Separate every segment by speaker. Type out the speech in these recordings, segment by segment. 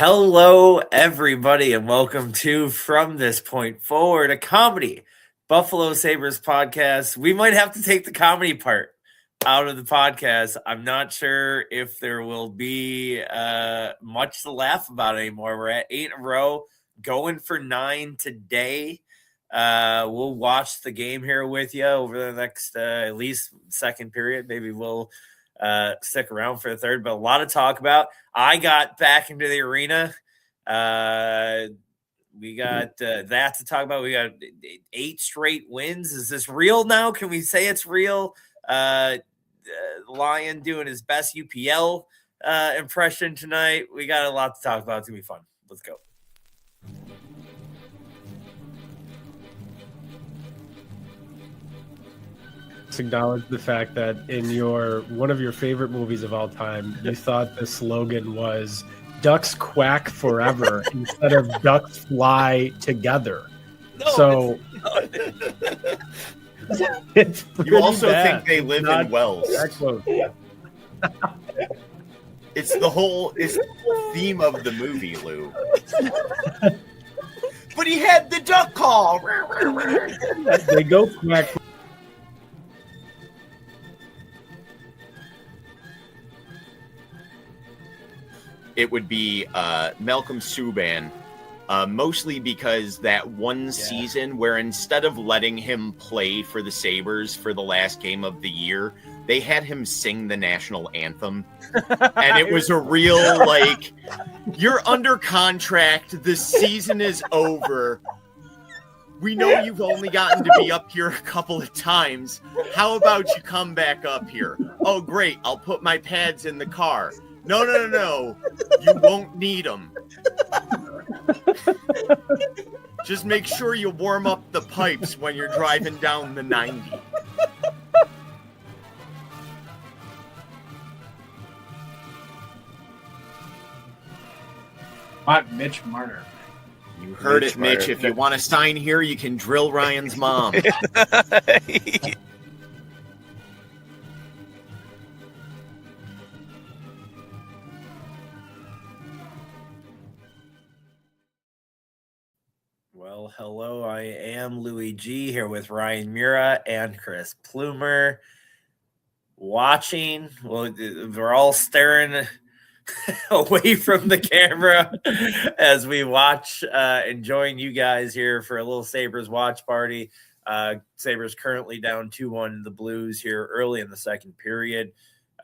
Speaker 1: Hello, everybody, and welcome to From This Point Forward, a comedy Buffalo Sabres podcast. We might have to take the comedy part out of the podcast. I'm not sure if there will be much to laugh about anymore. We're at 8 in a row, going for 9 today. We'll watch the game here with you over the next at least second period. Maybe we'll stick around for the third, but a lot of talk about. I got back into the arena. We got that to talk about. We got 8 straight wins. Is this real now? Can we say it's real? Lion doing his best UPL impression tonight. We got a lot to talk about. It's going to be fun. Let's go.
Speaker 2: Acknowledge the fact that in one of your favorite movies of all time, you thought the slogan was "Ducks quack forever" instead of "Ducks fly together."
Speaker 3: No, it's you also think they live in wells. It's the whole theme of the movie, Lou. But he had the duck call.
Speaker 2: They go quack.
Speaker 3: It would be Malcolm Subban, mostly because that one season where instead of letting him play for the Sabres for the last game of the year, they had him sing the national anthem. And it was a real, like, you're under contract, the season is over. We know you've only gotten to be up here a couple of times. How about you come back up here? Oh, great, I'll put my pads in the car. No. You won't need them. Just make sure you warm up the pipes when you're driving down the 90.
Speaker 4: Mitch Marner.
Speaker 3: You heard it, Mitch. If you want to sign here, you can drill Ryan's mom.
Speaker 1: Well, hello, I am Louis G here with Ryan Mura and Chris Plumer. Watching, well, we're all staring away from the camera as we watch, enjoying you guys here for a little Sabres watch party. Sabres currently down 2-1 the Blues here early in the second period.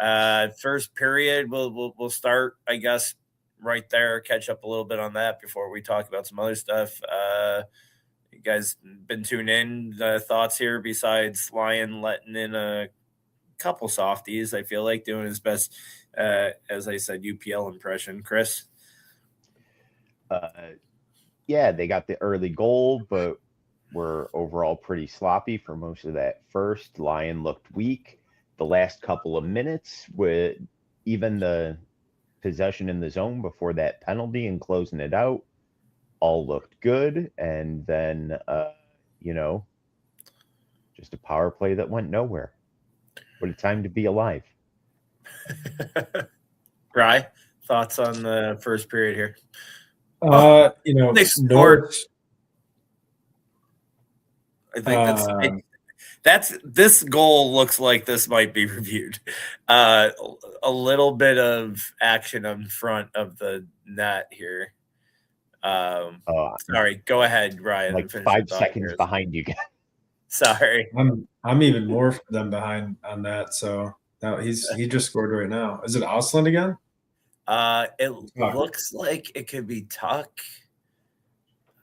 Speaker 1: First period, we'll start, I guess, right there, catch up a little bit on that before we talk about some other stuff. You guys been tuned in? Thoughts here besides Lion letting in a couple softies? I feel like doing his best, as I said, UPL impression. Chris?
Speaker 5: Yeah, they got the early goal, but were overall pretty sloppy for most of that first. Lion looked weak. The last couple of minutes, with even the possession in the zone before that penalty and closing it out, all looked good. And then, just a power play that went nowhere. What a time to be alive.
Speaker 1: Rye, thoughts on the first period here?
Speaker 4: They scored.
Speaker 1: I think that's this goal looks like this might be reviewed. A little bit of action in front of the net here. Sorry, go ahead, Ryan.
Speaker 5: Like 5 seconds behind you guys.
Speaker 1: Sorry,
Speaker 4: I'm even more than behind on that. So he just scored right now. Is it Ausland again?
Speaker 1: It looks like it could be Tuck.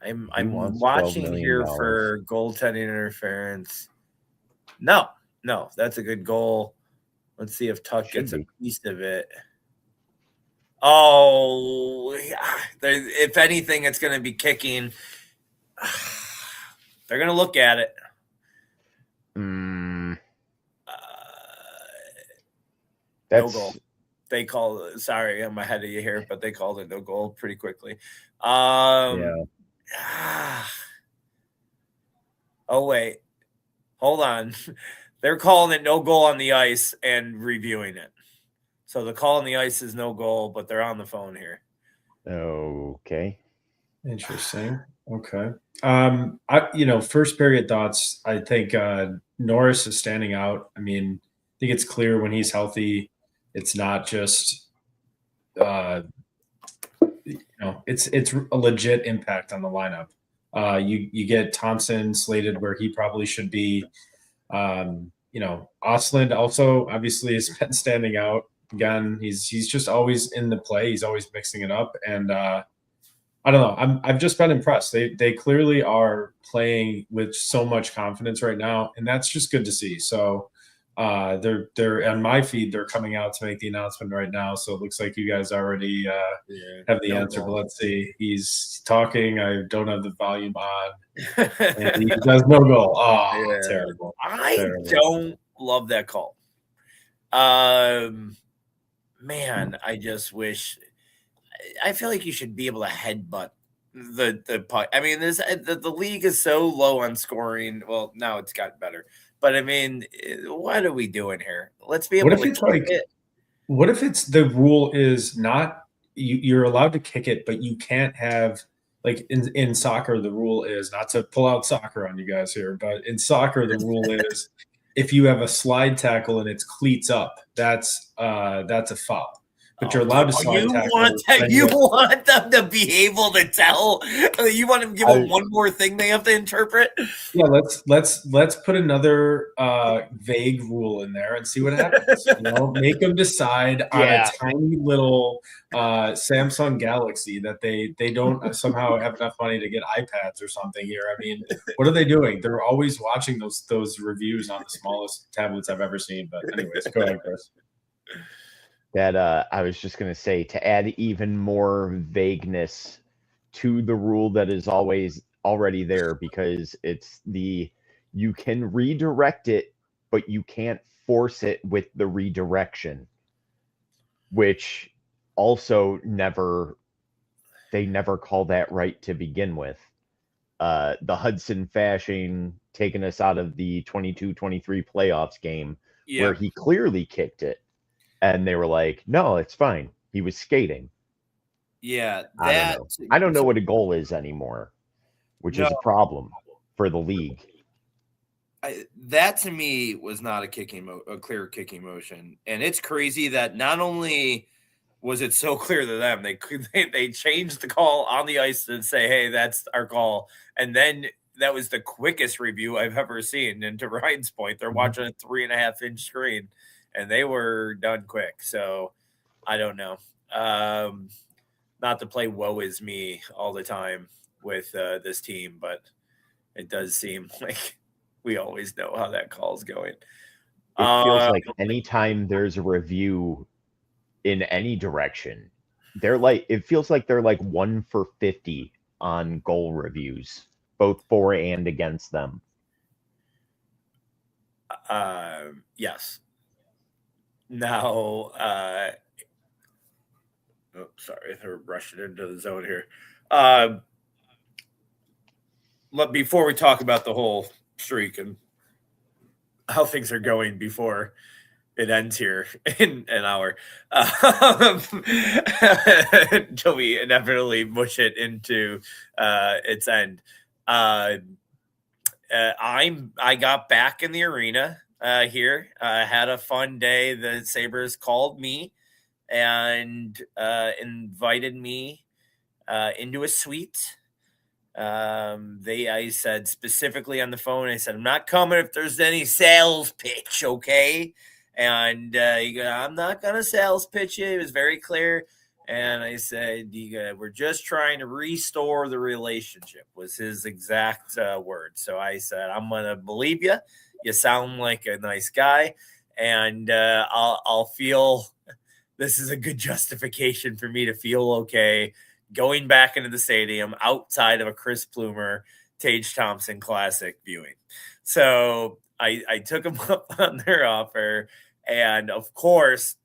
Speaker 1: I'm watching here for goaltending interference. No, that's a good goal. Let's see if Tuck gets a piece of it. Oh, if anything, it's going to be kicking. They're going to look at it. No goal. They called. Sorry, I'm ahead of you here, but they called it no goal pretty quickly. Oh wait, hold on. They're calling it no goal on the ice and reviewing it. So the call on the ice is no goal, but they're on the phone here.
Speaker 5: Okay.
Speaker 4: Interesting. Okay. First period thoughts. I think Norris is standing out. I mean, I think it's clear when he's healthy, it's not just it's a legit impact on the lineup. You get Thompson slated where he probably should be. Osland also obviously has been standing out. Again, he's just always in the play. He's always mixing it up, and I don't know. I've just been impressed. They clearly are playing with so much confidence right now, and that's just good to see. So they're on my feed. They're coming out to make the announcement right now. So it looks like you guys already have the answer. But let's see. He's talking. I don't have the volume on, and he does no goal. Oh, terrible!
Speaker 1: I don't love that call. Man, I just wish. I feel like you should be able to headbutt the puck. I mean, the league is so low on scoring. Well, now it's gotten better, but I mean, what are we doing here? Let's be able to kick it.
Speaker 4: What if it's the rule is not you're allowed to kick it, but you can't have like in soccer the rule is not to pull out soccer on you guys here, but in soccer the rule is if you have a slide tackle and it's cleats up, that's a foul. But you're allowed to slide tackle.
Speaker 1: You want them to be able to tell. You want them to give them one more thing they have to interpret.
Speaker 4: Yeah, let's put another vague rule in there and see what happens. Make them decide on a tiny little Samsung Galaxy that they don't somehow have enough money to get iPads or something here. I mean, what are they doing? They're always watching those reviews on the smallest tablets I've ever seen. But anyways, go ahead, Chris.
Speaker 5: That I was just going to say, to add even more vagueness to the rule that is always already there, because it's you can redirect it, but you can't force it with the redirection, which also they never call that right to begin with. The Hudson Fasching taking us out of the 22-23 playoffs game where he clearly kicked it. And they were like, no, it's fine. He was skating.
Speaker 1: Yeah.
Speaker 5: I don't know what a goal is anymore, which is a problem for the league.
Speaker 1: That to me was not a clear kicking motion. And it's crazy that not only was it so clear to them, they changed the call on the ice and say, hey, that's our call. And then that was the quickest review I've ever seen. And to Ryan's point, they're watching a 3.5-inch screen. And they were done quick. So I don't know. Not to play woe is me all the time with this team, but it does seem like we always know how that call's going.
Speaker 5: It feels like anytime there's a review in any direction, it feels like they're like 1 for 50 on goal reviews, both for and against them.
Speaker 1: Yes. Now, sorry, they're rushing into the zone here. Before we talk about the whole streak and how things are going before it ends here in an hour, until we inevitably mush it into its end. I got back in the arena. Here. Had a fun day. The Sabres called me and invited me into a suite. I said specifically on the phone, I said, I'm not coming if there's any sales pitch, okay? And he goes, I'm not going to sales pitch it. It was very clear. And I said, we're just trying to restore the relationship, was his exact word. So I said, I'm going to believe you. You sound like a nice guy, and I'll feel this is a good justification for me to feel okay going back into the stadium outside of a Chris Plumer, Tage Thompson Classic viewing. So I took them up on their offer, and of course,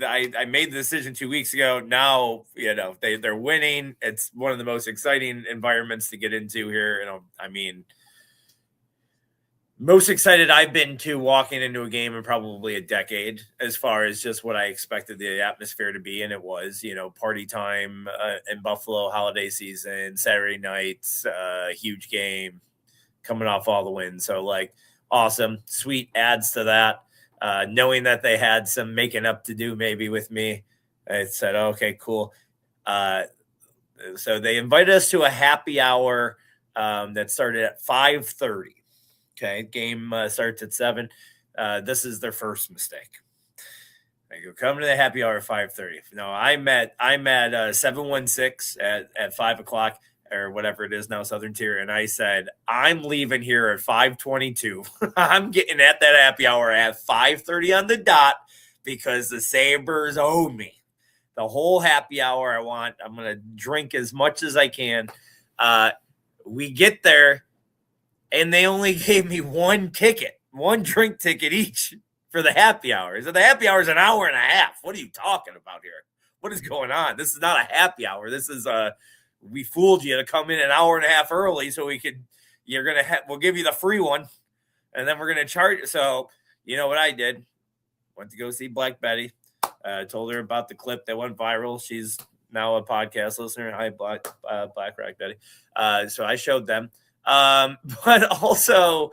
Speaker 1: I made the decision 2 weeks ago. Now, they're winning. It's one of the most exciting environments to get into here. I mean, most excited I've been to walking into a game in probably a decade, as far as just what I expected the atmosphere to be. And it was, party time in Buffalo, holiday season, Saturday nights, huge game, coming off all the wins. So awesome, sweet adds to that. Knowing that they had some making up to do maybe with me, I said, okay, cool. So they invited us to a happy hour that started at 5:30. Okay, game starts at 7. This is their first mistake. I go, come to the happy hour at 5:30. No, I'm at 716 at 5 o'clock or whatever it is now, Southern Tier, and I said I'm leaving here at 5:22. I'm getting at that happy hour at 5:30 on the dot because the Sabres owe me the whole happy hour. I'm gonna drink as much as I can. We get there. And they only gave me one drink ticket each for the happy hour. So the happy hour is an hour and a half. What are you talking about here? What is going on? This is not a happy hour. This is we fooled you to come in an hour and a half early so we'll give you the free one, and then we're gonna charge you. So you know what I did? Went to go see Black Betty. Told her about the clip that went viral. She's now a podcast listener. Hi, Black Rock Betty. So I showed them. But also,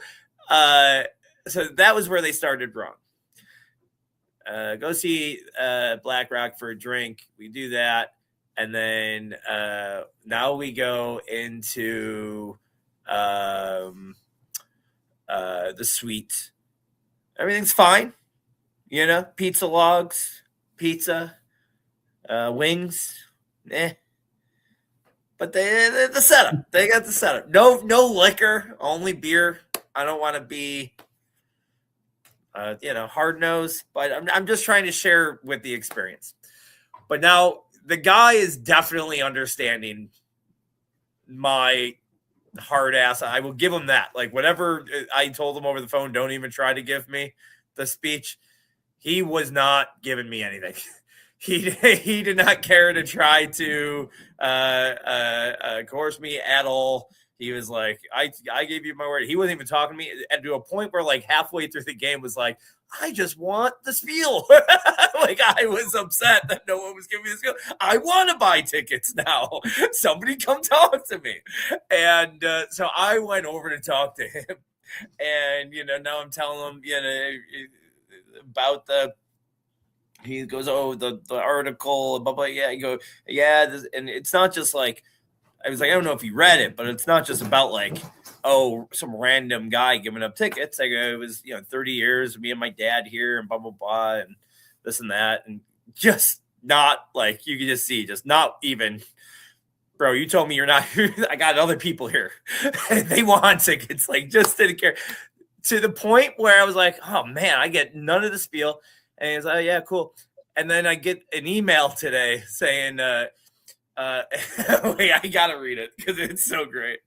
Speaker 1: so that was where they started wrong. Go see Black Rock for a drink. We do that. And then now we go into the suite. Everything's fine. Pizza logs, pizza, wings. But the setup, they got the setup. No liquor, only beer. I don't want to be, hard nosed, but I'm just trying to share with the experience. But now the guy is definitely understanding my hard ass. I will give him that. Whatever I told him over the phone, don't even try to give me the speech. He was not giving me anything. He did not care to try to coerce me at all. He was like, I gave you my word. He wasn't even talking to me, and to a point where halfway through the game was like, I just want the spiel. I was upset that no one was giving me the spiel. I want to buy tickets now. Somebody come talk to me. And so I went over to talk to him. And, now I'm telling him, about he goes, oh, the article, blah, blah, yeah. I go, yeah. And it's not just I was like, I don't know if you read it, but it's not just about some random guy giving up tickets. It was, 30 years of me and my dad here and blah, blah, blah, and this and that. And just not you can just see, just not even, bro, you told me you're not here. I got other people here. They want tickets. Just didn't care. To the point where I was like, oh, man, I get none of the spiel. And he's like, oh, yeah, cool. And then I get an email today saying, wait, I got to read it because it's so great.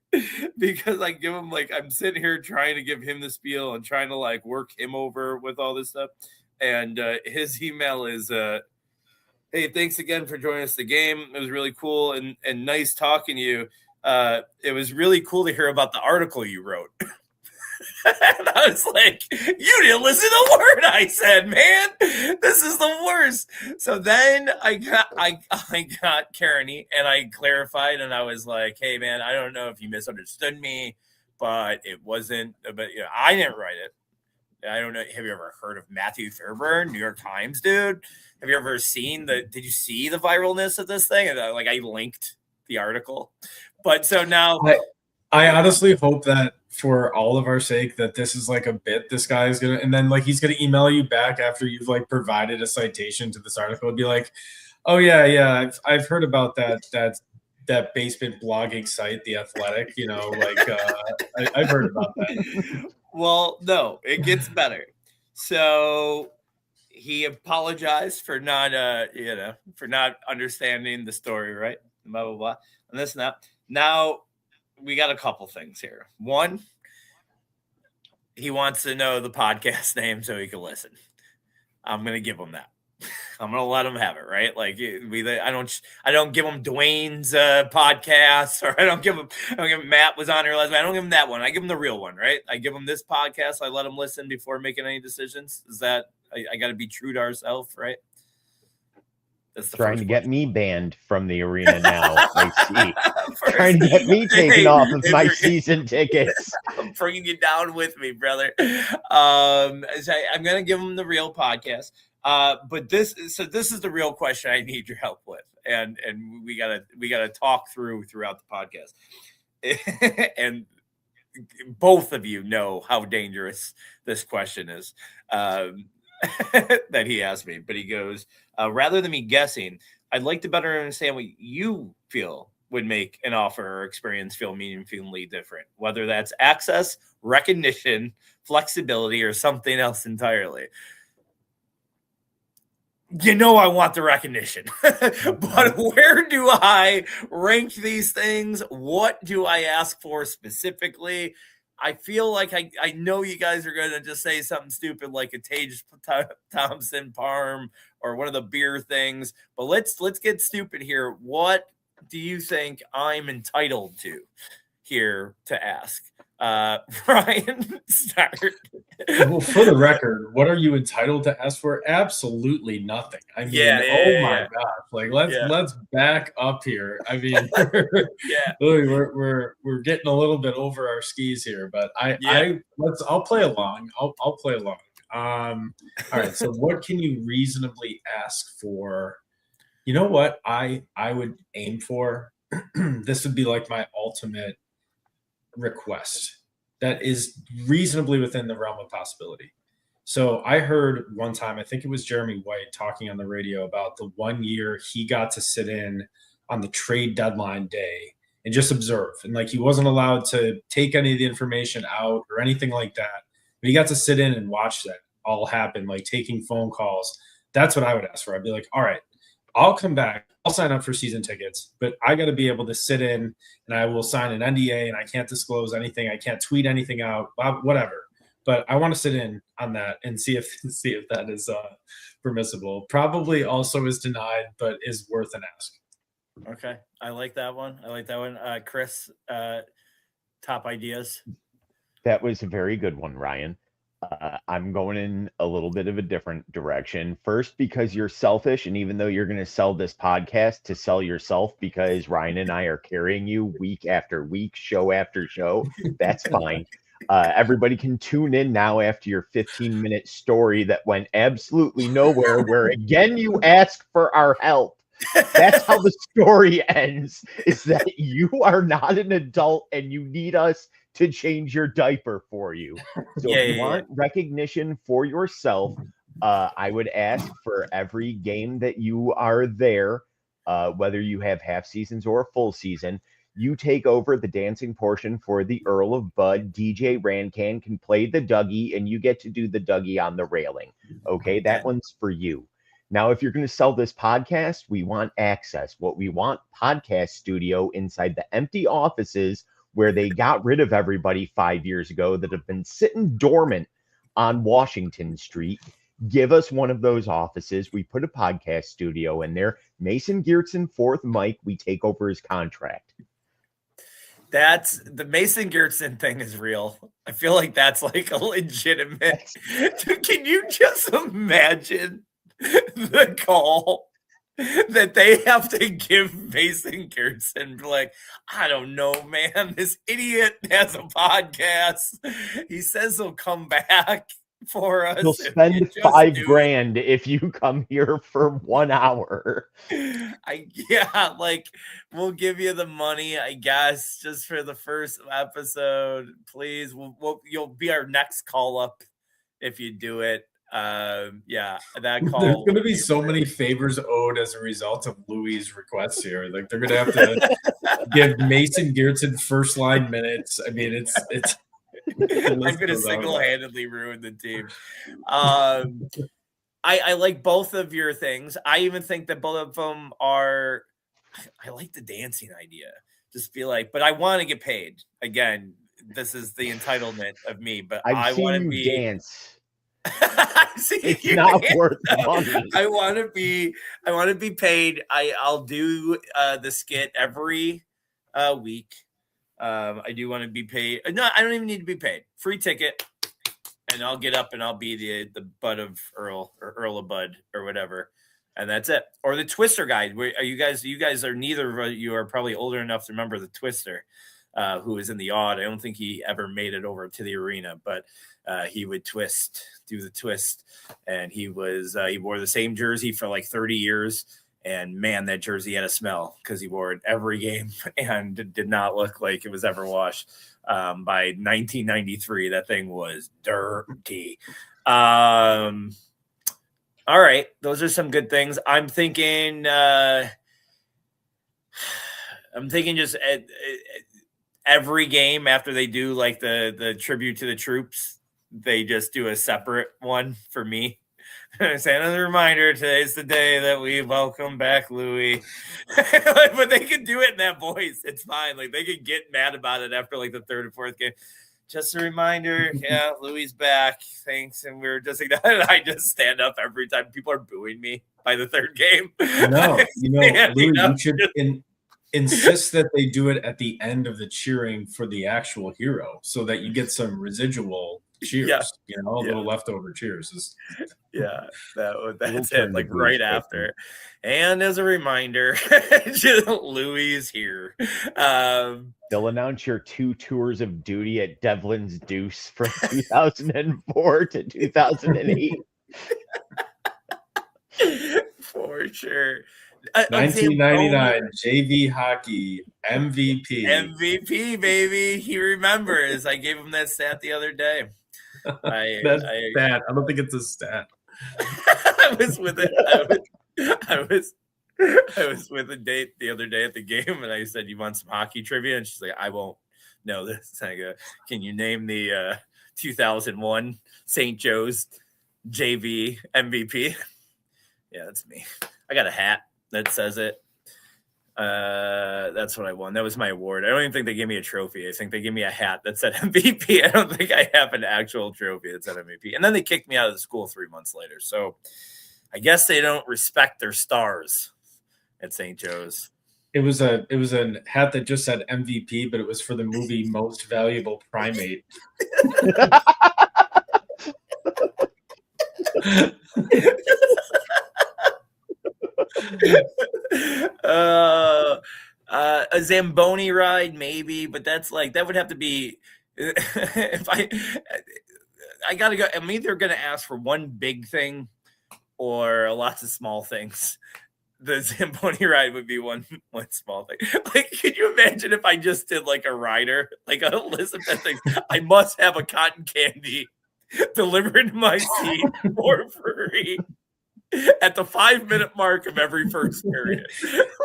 Speaker 1: Because I give him, I'm sitting here trying to give him the spiel and trying to, work him over with all this stuff. And his email is, hey, thanks again for joining us the game. It was really cool and nice talking to you. It was really cool to hear about the article you wrote. And I was like, you didn't listen to a word I said, man. This is the worst. So then I got Karen-y and I clarified and I was like, hey, man, I don't know if you misunderstood me, but it wasn't, but I didn't write it. I don't know. Have you ever heard of Matthew Thurber, New York Times, dude? Have you ever seen did you see the viralness of this thing? And I linked the article. But so now
Speaker 4: I honestly hope that for all of our sake that this is a bit this guy is gonna, and then he's gonna email you back after you've provided a citation to this article and be like, oh yeah, I've heard about that basement blogging site, The Athletic, I've heard about that.
Speaker 1: Well, no, it gets better. So he apologized for not for not understanding the story, right? Blah blah blah. And this and that. Now we got a couple things here. One, he wants to know the podcast name so he can listen. I'm going to give him that. I'm gonna let him have it, right? Like I don't give him Dwayne's podcast, or I don't give him Matt was on here last night. I don't give him that one. I give him the real one, right? I give him this podcast. I let him listen before making any decisions. Is that I got to be true to ourselves, right?
Speaker 5: That's trying to get me banned from the arena now. I see. Trying to get me taken
Speaker 1: Hey,
Speaker 5: off of my season tickets.
Speaker 1: I'm bringing you down with me, brother. I'm gonna give him the real podcast. But this is the real question I need your help with, and we gotta talk throughout the podcast. And both of you know how dangerous this question is that he asked me. But he goes, rather than me guessing, I'd like to better understand what you feel would make an offer or experience feel meaningfully different, whether that's access, recognition, flexibility, or something else entirely. You know, I want the recognition, but where do I rank these things? What do I ask for specifically? I feel like I know you guys are going to just say something stupid like a Tage Thompson Parm or one of the beer things, but let's get stupid here. What do you think I'm entitled to here to ask? Ryan, start.
Speaker 4: Well, for the record, what are you entitled to ask for? Absolutely nothing. I mean, my gosh! Like let's back up here. I mean, we're getting a little bit over our skis here, but I'll play along. I'll play along. All right. So, what can you reasonably ask for? You know what I would aim for? This would be like my ultimate request that is reasonably within the realm of possibility. So I heard one time, I think it was Jeremy White talking on the radio about the 1 year he got to sit in on the trade deadline day and just observe. And like he wasn't allowed to take any of the information out or anything like that. But he got to sit in and watch that all happen, like taking phone calls. That's what I would ask for. I'd be like, all right, I'll come back. I'll sign up for season tickets, but I got to be able to sit in and I will sign an NDA and I can't disclose anything. I can't tweet anything out, whatever. But I want to sit in on that and see if that is permissible. Probably also is denied, but is worth an ask.
Speaker 1: Okay. I like that one. Chris, top ideas.
Speaker 5: That was a very good one, Ryan. I'm going in a little bit of a different direction. First, because you're selfish, and even though you're going to sell this podcast to sell yourself, because Ryan and I are carrying you week after week, show after show, that's fine. Everybody can tune in now after your 15-minute story that went absolutely nowhere, where again you ask for our help. That's how the story ends, is that you are not an adult and you need us to change your diaper for you. So if you want recognition for yourself, I would ask for every game that you are there, whether you have half seasons or a full season, you take over the dancing portion for the Earl of Bud. DJ Rancan can play the Dougie, and you get to do the Dougie on the railing. Okay, that one's for you. Now, if you're going to sell this podcast, we want access. What we want, podcast studio inside the empty offices where they got rid of everybody 5 years ago that have been sitting dormant on Washington Street. Give us one of those offices. We put a podcast studio in there. Mason Geertsen, fourth mic, we take over his contract.
Speaker 1: That's the Mason Geertsen thing is real. I feel like that's like a legitimate. Can you just imagine the call that they have to give Mason Geertsen? Like, I don't know, man. This idiot has a podcast. He says he'll come back for us.
Speaker 5: He'll spend $5,000 if you come here for 1 hour.
Speaker 1: Like we'll give you the money, I guess, just for the first episode. Please, you'll be our next call up if you do it. That call.
Speaker 4: There's going to be so many favors owed as a result of Louis' requests here. Like they're going to have to give Mason Geertsen first line minutes. I mean, it's.
Speaker 1: I'm going to single-handedly ruin the team. I like both of your things. I even think that both of them are. I like the dancing idea. Just be like, but I want to get paid. Again, this is the entitlement of me. But I want to be
Speaker 5: dance.
Speaker 1: See,
Speaker 5: It's not worth money.
Speaker 1: I want to be paid. I'll do the skit every week. I do want to be paid. No, I don't even need to be paid. Free ticket, and I'll get up and I'll be the Bud of Earl or Earl of Bud or whatever, and that's it. Or the Twister guy. Are you guys? You guys are neither of you are probably older enough to remember the Twister, who was in the odd. I don't think he ever made it over to the arena, but he would do the twist, and he wore the same jersey for like 30 years. And man, that jersey had a smell because he wore it every game and did not look like it was ever washed. By 1993, that thing was dirty. All right, those are some good things. I'm thinking just every game after they do like the tribute to the troops, they just do a separate one for me. Say another reminder, today's the day that we welcome back Louis. But they can do it in that voice. It's fine. Like they can get mad about it after like the third or fourth game. Just a reminder, yeah, Louis back. Thanks. And we're just I just stand up every time people are booing me by the third game.
Speaker 4: No, Louis, you should insist that they do it at the end of the cheering for the actual hero so that you get some residual cheers, little leftover cheers.
Speaker 1: That's it, like right after. And as a reminder, Louis is here.
Speaker 5: They'll announce your 2 tours of duty at Devlin's Deuce from 2004 to 2008.
Speaker 1: For sure.
Speaker 4: 1999 JV hockey MVP.
Speaker 1: MVP, baby. He remembers. I gave him that stat the other day.
Speaker 4: That's stat. I don't think it's a stat.
Speaker 1: I was with it. I was with a date the other day at the game, and I said, "You want some hockey trivia?" And she's like, "I won't know this." And I go, "Can you name the 2001 St. Joe's JV MVP?" Yeah, that's me. I got a hat that says it. That's what I won. That was my award. I don't even think they gave me a trophy. I think they gave me a hat that said MVP. I don't think I have an actual trophy that said MVP. And then they kicked me out of the school 3 months later. So I guess they don't respect their stars at St. Joe's.
Speaker 4: It was a hat that just said MVP, but it was for the movie Most Valuable Primate.
Speaker 1: A Zamboni ride, maybe, but that's like that would have to be if I gotta go. I'm either gonna ask for one big thing or lots of small things. The Zamboni ride would be one small thing. Like, could you imagine if I just did like a rider, like a list of things? I must have a cotton candy delivered to my seat for free at the 5-minute mark of every first period.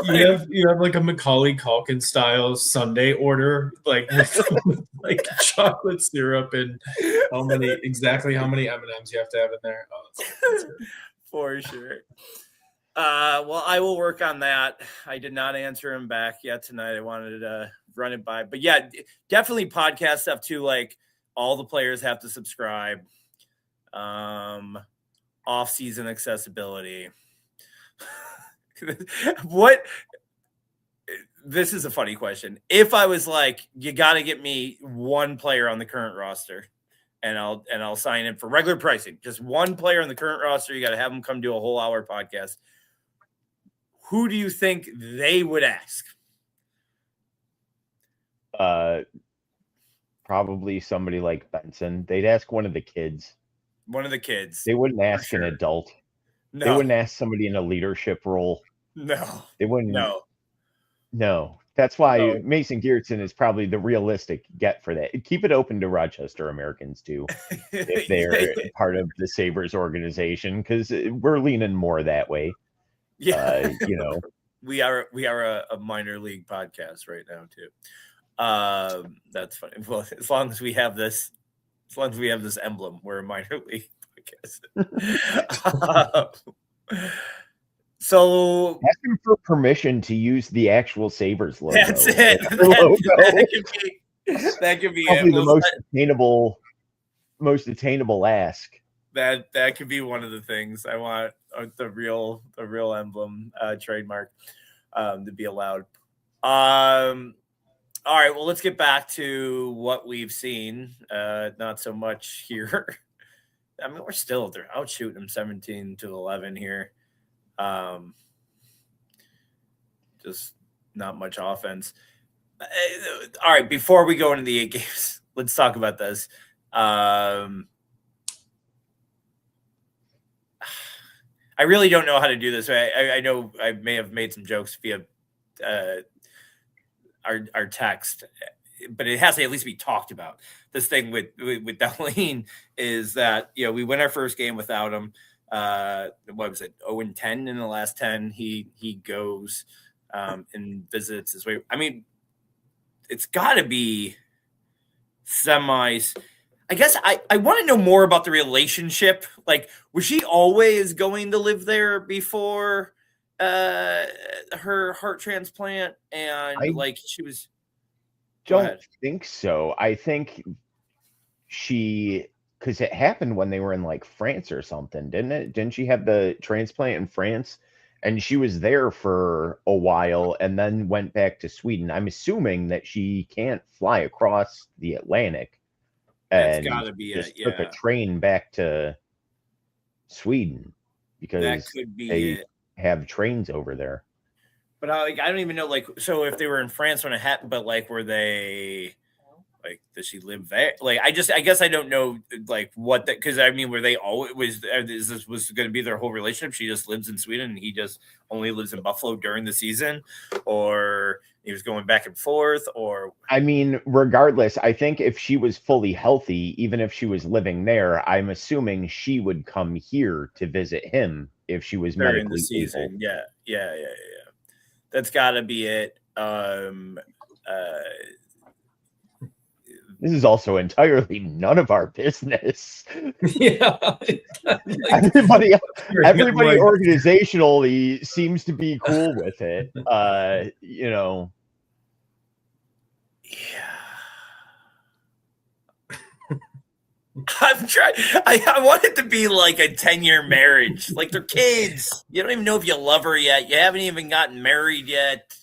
Speaker 4: You have like a Macaulay Culkin style Sunday order, like like chocolate syrup and how many M&Ms you have to have in there. Oh, that's good.
Speaker 1: For sure. Well, I will work on that. I did not answer him back yet tonight. I wanted to run it by, but yeah, definitely podcast stuff too. Like all the players have to subscribe. Off-season accessibility. This is a funny question. If I was like, you got to get me one player on the current roster, and I'll sign in for regular pricing, just one player on the current roster, you got to have them come do a whole hour podcast. Who do you think they would ask?
Speaker 5: Probably somebody like Benson. They'd ask one of the kids.
Speaker 1: One of the kids.
Speaker 5: They wouldn't ask an adult.
Speaker 1: No.
Speaker 5: They wouldn't ask somebody in a leadership role.
Speaker 1: No.
Speaker 5: They wouldn't.
Speaker 1: No.
Speaker 5: That's why Mason Geertsen is probably the realistic get for that. Keep it open to Rochester Americans too, if they're part of the Sabres organization, because we're leaning more that way.
Speaker 1: Yeah. We are a minor league podcast right now too. That's funny. Well, as long as we have this emblem, we're a minor league podcast. So
Speaker 5: ask him for permission to use the actual Sabres logo.
Speaker 1: That's it. That could be
Speaker 5: probably the most attainable ask.
Speaker 1: That could be one of the things I want, the real emblem trademark to be allowed. All right, well, let's get back to what we've seen. Not so much here. I mean, they're out shooting them 17-11 here. Just not much offense. All right, before we go into the 8 games, let's talk about this. I really don't know how to do this. I know I may have made some jokes via our text, but it has to at least be talked about. This thing with Darlene is that, you know, we win our first game without him. What was it? 0-10 in the last 10. He goes and visits his way. I mean, it's got to be semis. I guess I want to know more about the relationship. Like, was she always going to live there before her heart transplant? And she was.
Speaker 5: Don't think so. I think because it happened when they were in like France or something, didn't it? Didn't she have the transplant in France? And she was there for a while and then went back to Sweden. I'm assuming that she can't fly across the Atlantic.
Speaker 1: That's got to be
Speaker 5: just took a train back to Sweden because
Speaker 1: that could be
Speaker 5: they have trains over there.
Speaker 1: But I don't even know, like, so if they were in France when it happened, but like, were they, like, does she live there? Like, I guess I don't know, like, what that, because I mean, were they always, was going to be their whole relationship? She just lives in Sweden and he just only lives in Buffalo during the season, or he was going back and forth, or.
Speaker 5: I mean, regardless, I think if she was fully healthy, even if she was living there, I'm assuming she would come here to visit him if she was
Speaker 1: during
Speaker 5: medically
Speaker 1: the season.
Speaker 5: able.
Speaker 1: Yeah. That's got to be it.
Speaker 5: This is also entirely none of our business.
Speaker 4: Yeah.
Speaker 5: Everybody organizationally seems to be cool with it. You know.
Speaker 1: Yeah. I'm trying. I want it to be like a 10-year marriage. Like, they're kids. You don't even know if you love her yet. You haven't even gotten married yet.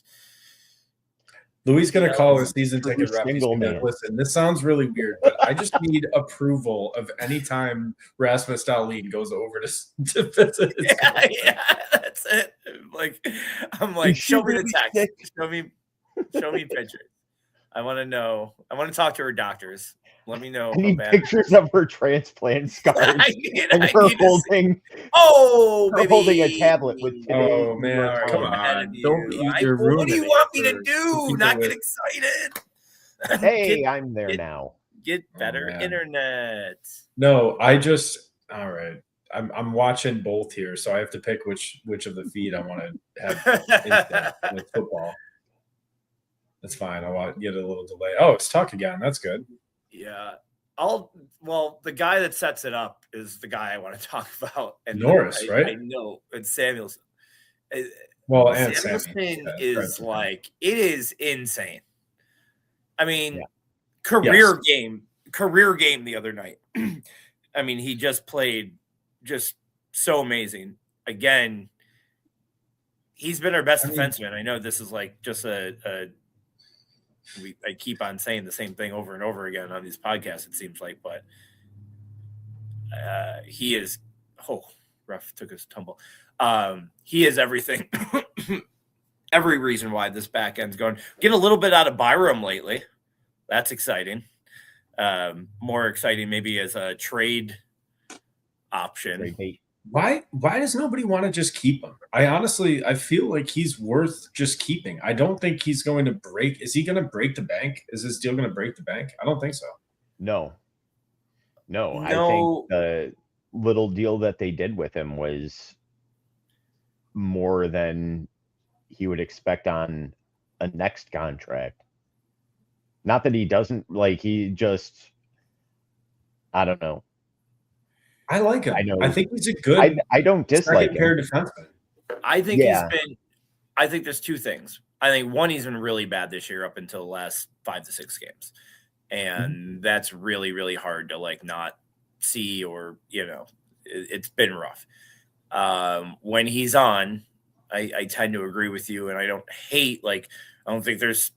Speaker 4: Louis going to call a season ticket rep. He's gonna be like, listen, this sounds really weird, but I just need approval of any time Rasmus Dahlin goes over to visit.
Speaker 1: Yeah, that's it. I'm like, show me the text. Show me pictures. I want to know. I want to talk to her doctors. Let me know.
Speaker 5: I need pictures of her transplant scars and her holding. Holding a tablet with today's.
Speaker 4: Oh man, come on! Don't you're ruining.
Speaker 1: What do you want me to do? Not get excited.
Speaker 5: Hey, I'm there now.
Speaker 1: Get better internet.
Speaker 4: No, all right. I'm watching both here, so I have to pick which of the feed I want to have with football. That's fine. I want to get a little delay. Oh, it's Tuck again. That's good.
Speaker 1: Yeah. The guy that sets it up is the guy I want to talk about. And
Speaker 4: Norris, right?
Speaker 1: I know. It's Samuelson.
Speaker 4: Well, and
Speaker 1: Samuelson is like, it is insane. I mean, career game the other night. I mean, he just played just so amazing. Again, he's been our best defenseman. I know this is like just I keep on saying the same thing over and over again on these podcasts, it seems like, but he is, ref took his tumble. He is everything, every reason why this back end's going. Get a little bit out of Byram lately. That's exciting. More exciting maybe as a trade option.
Speaker 4: Why does nobody want to just keep him? I feel like he's worth just keeping. I don't think he's going to break. Is he going to break the bank? Is this deal going to break the bank? I don't think so.
Speaker 5: No. I think the little deal that they did with him was more than he would expect on a next contract. Not that he doesn't, like, he just, I don't know.
Speaker 4: I like him. I think he's a good.
Speaker 5: I don't dislike him.
Speaker 4: Defenseman.
Speaker 1: I think he's been. I think there's two things. I think one, he's been really bad this year up until the last 5 to 6 games, and that's really, really hard to like not see, or it's been rough. When he's on, I tend to agree with you, and I don't hate, like, I don't think there's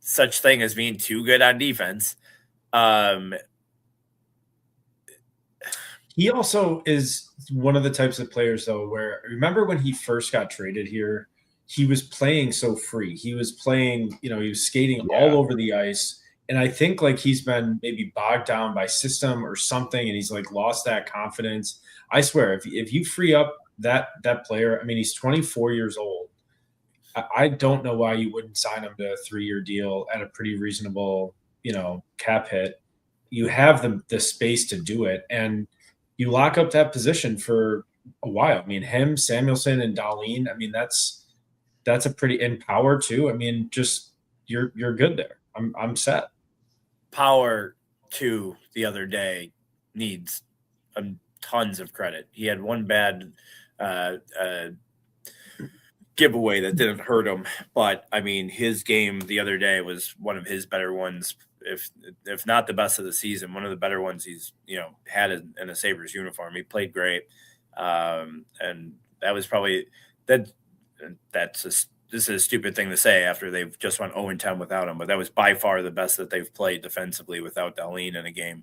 Speaker 1: such thing as being too good on defense.
Speaker 4: He also is one of the types of players, though, where remember when he first got traded here, he was playing so free. He was playing, he was skating all over the ice. And I think like he's been maybe bogged down by system or something, and he's like lost that confidence. I swear, if you free up that player, I mean, he's 24 years old. I don't know why you wouldn't sign him to a 3-year deal at a pretty reasonable, cap hit. You have the space to do it, and you lock up that position for a while. I mean, him, Samuelson, and Dahlin. I mean, that's a pretty in power too. I mean, just you're good there. I'm set.
Speaker 1: Power too the other day needs tons of credit. He had one bad giveaway that didn't hurt him, but I mean, his game the other day was one of his better ones. If not the best of the season, one of the better ones he's had in a Sabres uniform. He played great, and that was probably that. This is a stupid thing to say after they've just went 0-10 without him, but that was by far the best that they've played defensively without Dahlin in a game.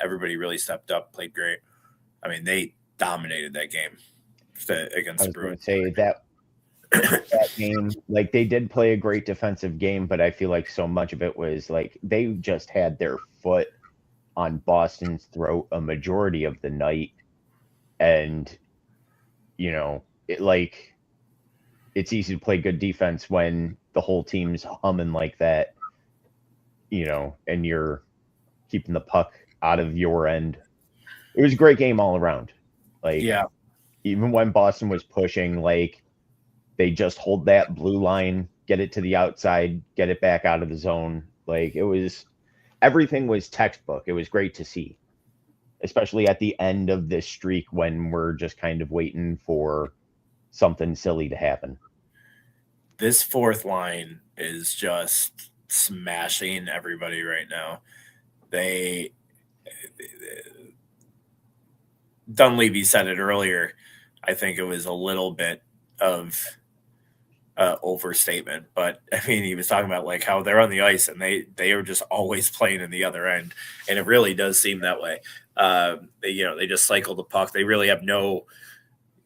Speaker 1: Everybody really stepped up, played great. I mean, they dominated that game against the Bruins.
Speaker 5: Say that game, like, they did play a great defensive game, but I feel like so much of it was like they just had their foot on Boston's throat a majority of the night, and it's easy to play good defense when the whole team's humming like that, and you're keeping the puck out of your end. It was a great game all around. Even when Boston was pushing, like, they just hold that blue line, get it to the outside, get it back out of the zone. Like, everything was textbook. It was great to see, especially at the end of this streak when we're just kind of waiting for something silly to happen.
Speaker 1: This fourth line is just smashing everybody right now. Dunleavy said it earlier. I think it was a little bit of overstatement, but I mean, he was talking about like how they're on the ice and they are just always playing in the other end, and it really does seem that way. They just cycle the puck. They really have no.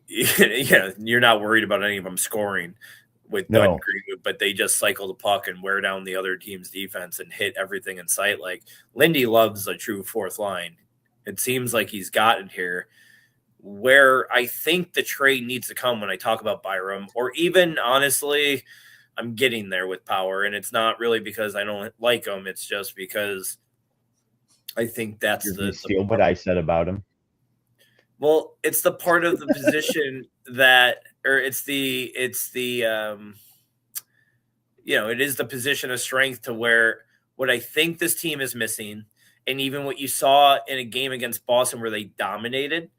Speaker 1: You're not worried about any of them scoring with Dunn Greenwood, but they just cycle the puck and wear down the other team's defense and hit everything in sight. Like, Lindy loves a true fourth line. It seems like he's gotten here. Where I think the trade needs to come when I talk about Byram, or even honestly, I'm getting there with Power, and it's not really because I don't like him. It's just because I think that's the
Speaker 5: what I said about him.
Speaker 1: Well, it's the part of the position that, or it is the position of strength to where what I think this team is missing, and even what you saw in a game against Boston where they dominated,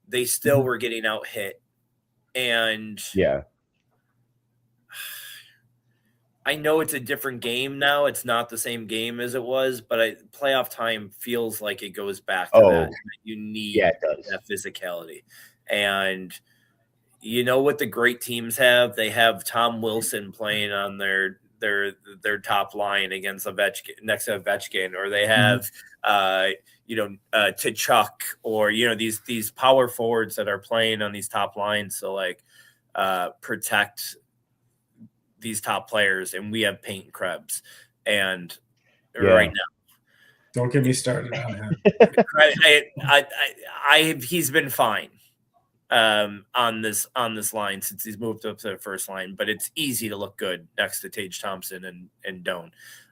Speaker 1: they still were getting out hit. And I know it's a different game now. It's not the same game as it was, but playoff time feels like it goes back to that. You need that physicality. And you know what the great teams have? They have Tom Wilson playing on their top line against Ovechkin, next to Ovechkin, or they have Tkachuk, or these power forwards that are playing on these top lines. So protect these top players, and we have Paint and Krebs, and right now,
Speaker 4: don't get me started on him.
Speaker 1: He's been fine on this line since he's moved up to the first line, but it's easy to look good next to Tage Thompson and Doan.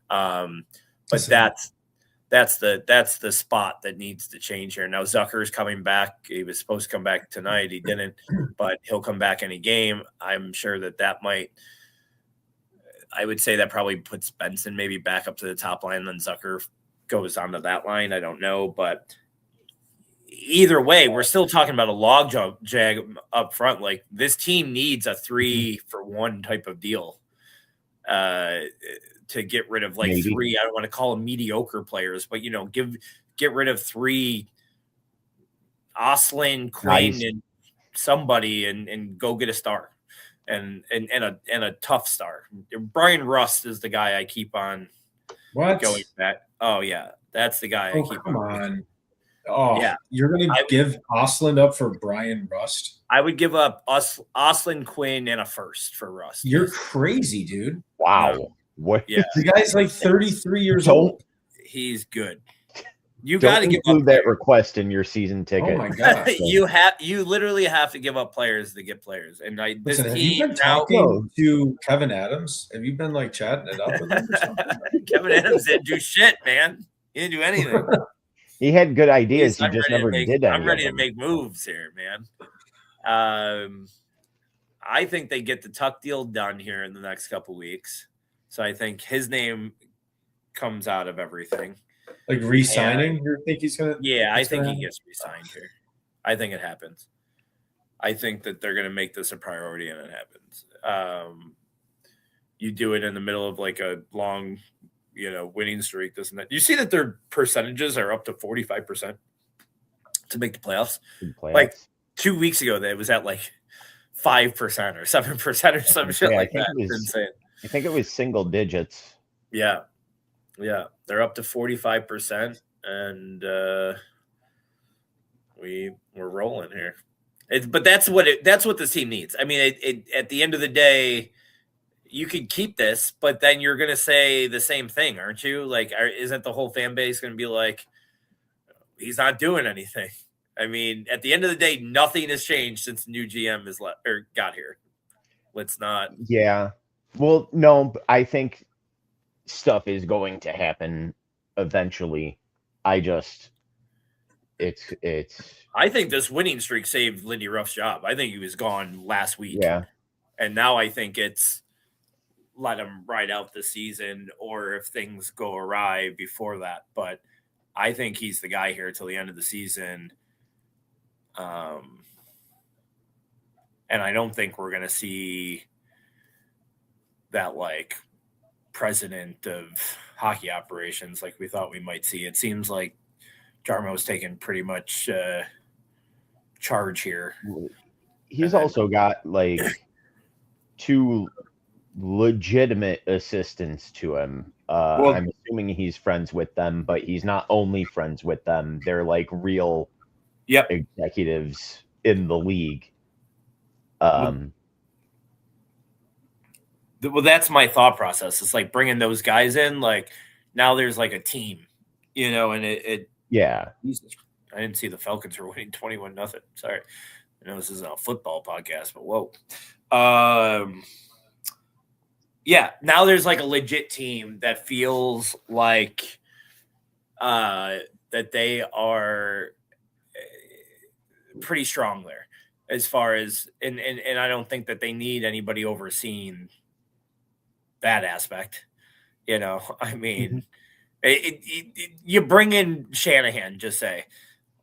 Speaker 1: But that's the spot that needs to change here. Now Zucker's coming back. He was supposed to come back tonight. He didn't, but he'll come back any game. I'm sure that might. I would say that probably puts Benson maybe back up to the top line, then Zucker goes onto that line. I don't know, but either way, we're still talking about a log jag up front. Like, this team needs a 3-for-1 type of deal to get rid of three. I don't want to call them mediocre players, but give get rid of 3 Oslin, Quinn,
Speaker 5: Nice.
Speaker 1: and somebody and go get a star and a tough star. Brian Rust is the guy I keep on
Speaker 4: What?
Speaker 1: going back. Oh yeah, that's the guy I keep
Speaker 4: come
Speaker 1: on.
Speaker 4: on. Oh,
Speaker 1: Yeah.
Speaker 4: you're going to give Osland up for Brian Rust?
Speaker 1: I would give up Oslin, Quinn, and a first for Rust.
Speaker 4: You're crazy, dude.
Speaker 5: Wow.
Speaker 1: No.
Speaker 5: What?
Speaker 1: Yeah.
Speaker 4: The guy's like 33 years
Speaker 5: Don't-
Speaker 4: old.
Speaker 1: He's good. You got
Speaker 5: Don't
Speaker 1: to give
Speaker 5: include
Speaker 1: up
Speaker 5: that request in your season ticket.
Speaker 4: Oh my gosh.
Speaker 1: you literally have to give up players to get players. And this
Speaker 4: Listen, have you
Speaker 1: team
Speaker 4: been
Speaker 1: now,
Speaker 4: talking to Kevin Adams? Have you been like chatting it up with him or something?
Speaker 1: Kevin Adams didn't do shit, man. He didn't do anything.
Speaker 5: He had good ideas. He
Speaker 1: I'm
Speaker 5: just
Speaker 1: ready to
Speaker 5: never
Speaker 1: make-
Speaker 5: did any
Speaker 1: I'm ready
Speaker 5: of
Speaker 1: to
Speaker 5: them.
Speaker 1: make moves here, man. I think they get the Tuck deal done here in the next couple weeks. So I think his name comes out of everything.
Speaker 4: Like re-signing? You think he's gonna?
Speaker 1: Yeah, I
Speaker 4: That's
Speaker 1: think
Speaker 4: gonna
Speaker 1: he gets re-signed here. I think it happens. I think that they're going to make this a priority, and it happens. You do it in the middle of like a long, winning streak. This and that. You see that their percentages are up to 45% to make the playoffs. Like 2 weeks ago, that was at like 5% or 7% or some shit like that. It's insane.
Speaker 5: I think it was single digits.
Speaker 1: Yeah. They're up to 45%, and we're rolling here. But that's what this team needs. I mean, at the end of the day, you could keep this, but then you're going to say the same thing, aren't you? Like, isn't the whole fan base going to be like, he's not doing anything? I mean, at the end of the day, nothing has changed since the new GM got here. Let's not.
Speaker 5: Yeah. Well, no, I think stuff is going to happen eventually. It's.
Speaker 1: I think this winning streak saved Lindy Ruff's job. I think he was gone last week.
Speaker 5: Yeah.
Speaker 1: And now I think it's let him ride out the season, or if things go awry before that. But I think he's the guy here till the end of the season. And I don't think we're going to see that like president of hockey operations like we thought we might see. It seems like Jarmo's taken pretty much charge here.
Speaker 5: He's also got like 2 legitimate assistants to him. I'm assuming he's friends with them, but he's not only friends with them. They're like real executives in the league.
Speaker 1: Well, that's my thought process. It's like bringing those guys in. Like now there's like a team, and it
Speaker 5: yeah.
Speaker 1: I didn't see the Falcons were winning 21-0. Sorry. I know this isn't a football podcast, but whoa. Yeah, now there's like a legit team that feels like that they are pretty strong there as far as and I don't think that they need anybody overseeing that aspect. I mean, you bring in Shanahan, just say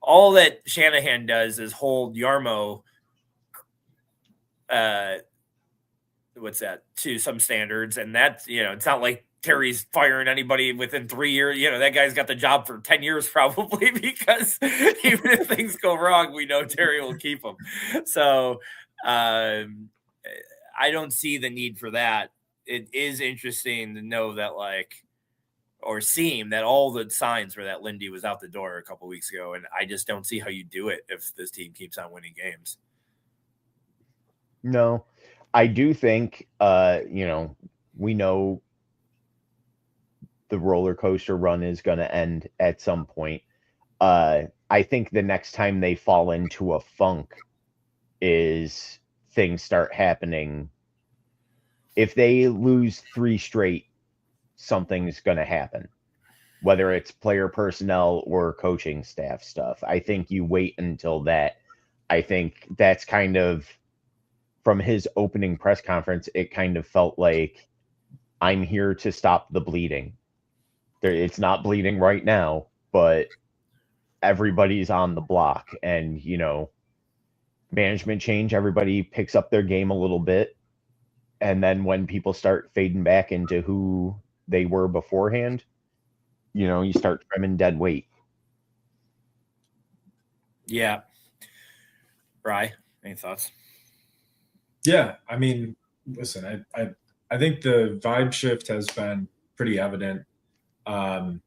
Speaker 1: all that Shanahan does is hold Yarmo to some standards, and that's it's not like Terry's firing anybody within 3 years. That guy's got the job for 10 years probably, because even if things go wrong, we know Terry will keep him. So I don't see the need for that. It is interesting to know that or seem that all the signs were that Lindy was out the door a couple weeks ago, and I just don't see how you do it if this team keeps on winning games.
Speaker 5: No, I do think, we know the roller coaster run is going to end at some point. I think the next time they fall into a funk is things start happening. If they lose 3 straight, something's going to happen, whether it's player personnel or coaching staff stuff. I think you wait until that. I think that's kind of, from his opening press conference, it kind of felt like, I'm here to stop the bleeding. It's not bleeding right now, but everybody's on the block, and, management change, everybody picks up their game a little bit. And then when people start fading back into who they were beforehand, you start trimming dead weight.
Speaker 1: Yeah. Rye, any thoughts?
Speaker 4: Yeah, I mean, listen, I think the vibe shift has been pretty evident. Um,